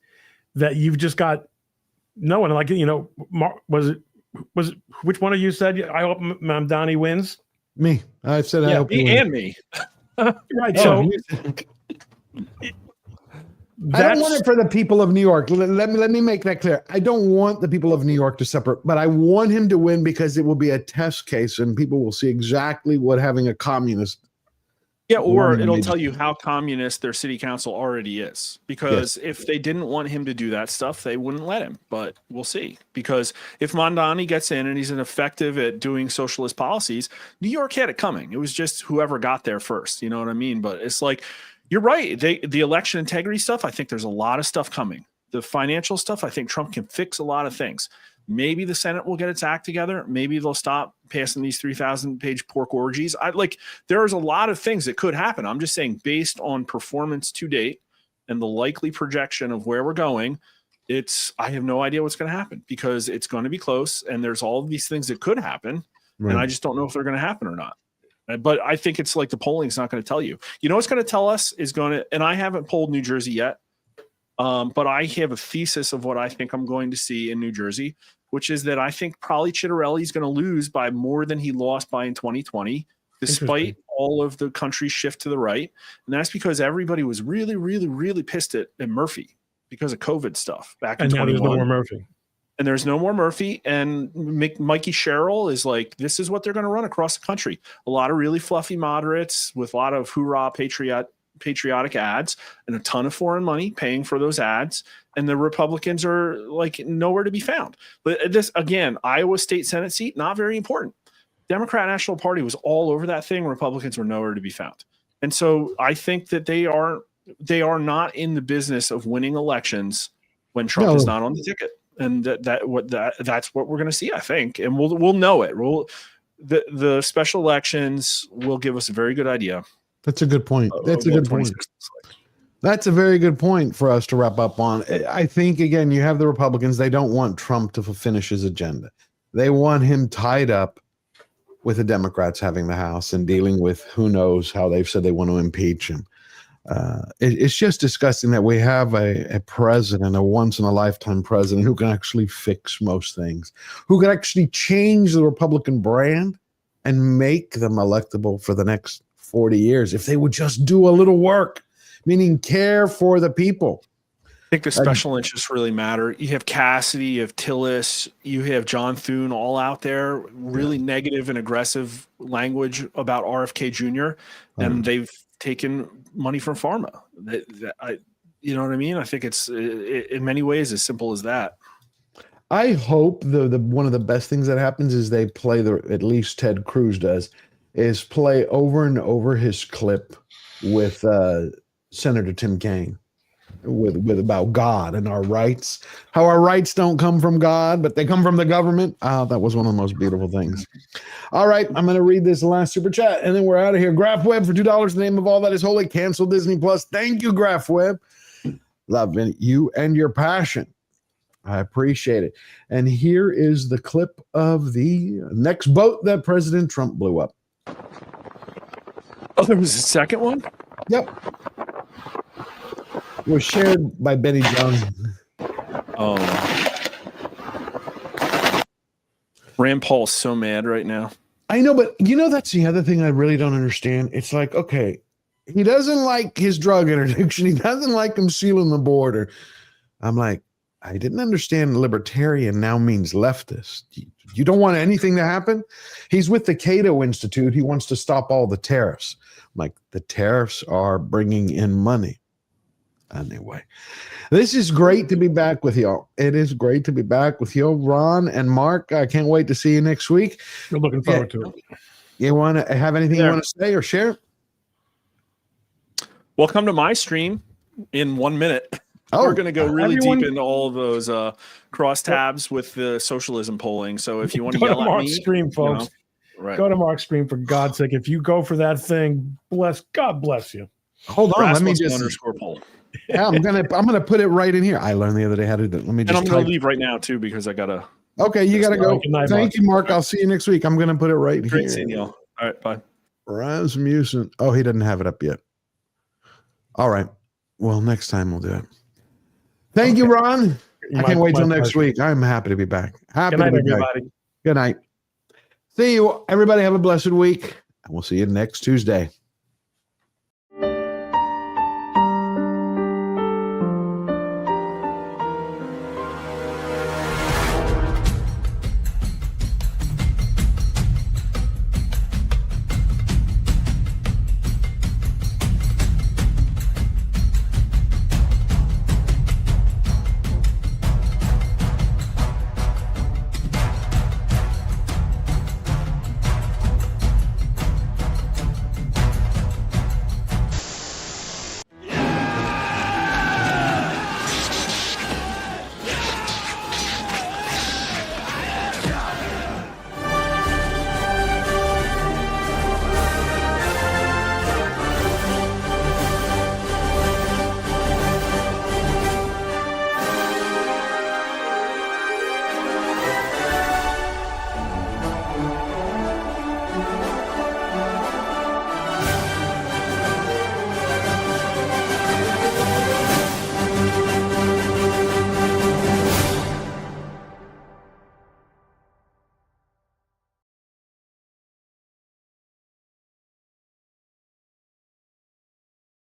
that you've just got no one. Like, was it which one of you said, I hope Mamdani wins? Me. I said, I hope me and me. Right. So I don't want it for the people of New York. Let me make that clear. I don't want the people of New York to separate, but I want him to win because it will be a test case and people will see exactly what having a communist. Yeah, or it'll tell you how communist their city council already is. Because if they didn't want him to do that stuff, they wouldn't let him. But we'll see. Because if Mamdani gets in and he's effective at doing socialist policies, New York had it coming. It was just whoever got there first. You know what I mean? But it's like, you're right. The election integrity stuff, I think there's a lot of stuff coming. The financial stuff, I think Trump can fix a lot of things. Maybe the Senate will get its act together. Maybe they'll stop passing these 3,000-page pork orgies. There's a lot of things that could happen. I'm just saying, based on performance to date and the likely projection of where we're going, I have no idea what's going to happen because it's going to be close. And there's all of these things that could happen. Right. And I just don't know if they're going to happen or not. But I think it's like the polling's not going to tell you. You know what's going to tell us is and I haven't polled New Jersey yet, but I have a thesis of what I think I'm going to see in New Jersey, which is that I think probably Chitterelli is going to lose by more than he lost by in 2020, despite all of the country's shift to the right. And that's because everybody was really, really, really pissed at Murphy because of COVID stuff back in 2021. And now there's no more Murphy. And there's no more Murphy. And Mikey Sherrill is like, this is what they're going to run across the country. A lot of really fluffy moderates with a lot of hoorah patriotic ads and a ton of foreign money paying for those ads. And the Republicans are like nowhere to be found. But this, again, Iowa State Senate seat, not very important. Democrat National Party was all over that thing. Republicans were nowhere to be found. And so I think that they are not in the business of winning elections when Trump is not on the ticket. And that's what we're going to see, I think. And we'll know it. the special elections will give us a very good idea. That's a good point. That's a good point. That's a very good point for us to wrap up on. I think, again, you have the Republicans. They don't want Trump to finish his agenda. They want him tied up with the Democrats having the House and dealing with who knows how they've said they want to impeach him. It's just disgusting that we have a president, a once-in-a-lifetime president who can actually fix most things, who can actually change the Republican brand and make them electable for the next 40 years if they would just do a little work. Meaning care for the people. I think the special interests really matter. You have Cassidy, you have Tillis, you have John Thune all out there, really negative and aggressive language about RFK Jr. And they've taken money from pharma. You know what I mean? I think it's in many ways as simple as that. I hope the one of the best things that happens is they play at least Ted Cruz does, is play over and over his clip with Senator Tim Kaine with about God and our rights, how our rights don't come from God, but they come from the government. That was one of the most beautiful things. All right, I'm going to read this last super chat, and then we're out of here. Graph Web for $2, the name of all that is holy. Cancel Disney Plus. Thank you, Graph Web. Love you and your passion. I appreciate it. And here is the clip of the next boat that President Trump blew up. Oh, there was a second one? Yep. It was shared by Benny Johnson. Oh. Rand Paul's so mad right now. I know, but that's the other thing I really don't understand. It's like, okay, he doesn't like his drug interdiction. He doesn't like him sealing the border. I'm like, I didn't understand libertarian now means leftist. You don't want anything to happen? He's with the Cato Institute. He wants to stop all the tariffs. I'm like, the tariffs are bringing in money. Anyway, this is great to be back with y'all. It is great to be back with you, Ron and Mark. I can't wait to see you next week. We're looking forward to it. You want to have anything you want to say or share? Well, come to my stream in 1 minute. We're going to go really deep into all of those crosstabs with the socialism polling. So if you want to yell at Mark's me, stream, folks. Right. Go to Mark's stream, for God's sake. If you go for that thing, God bless you. Hold on, let me just underscore poll. Yeah, I'm gonna put it right in here. I learned the other day how to do it. Let me just. And I'm gonna leave right now too because I gotta. Okay, you gotta go. Night, Thank you, Mark. I'll see you next week. I'm gonna put it right Great here. seeing y'all. All right, bye. Rasmussen. Oh, he doesn't have it up yet. All right. Well, next time we'll do it. Thank you, Ron. I can't wait till next week. I'm happy to be back. Happy Good night, to be everybody. back. Good night. See you. Everybody have a blessed week. And we'll see you next Tuesday.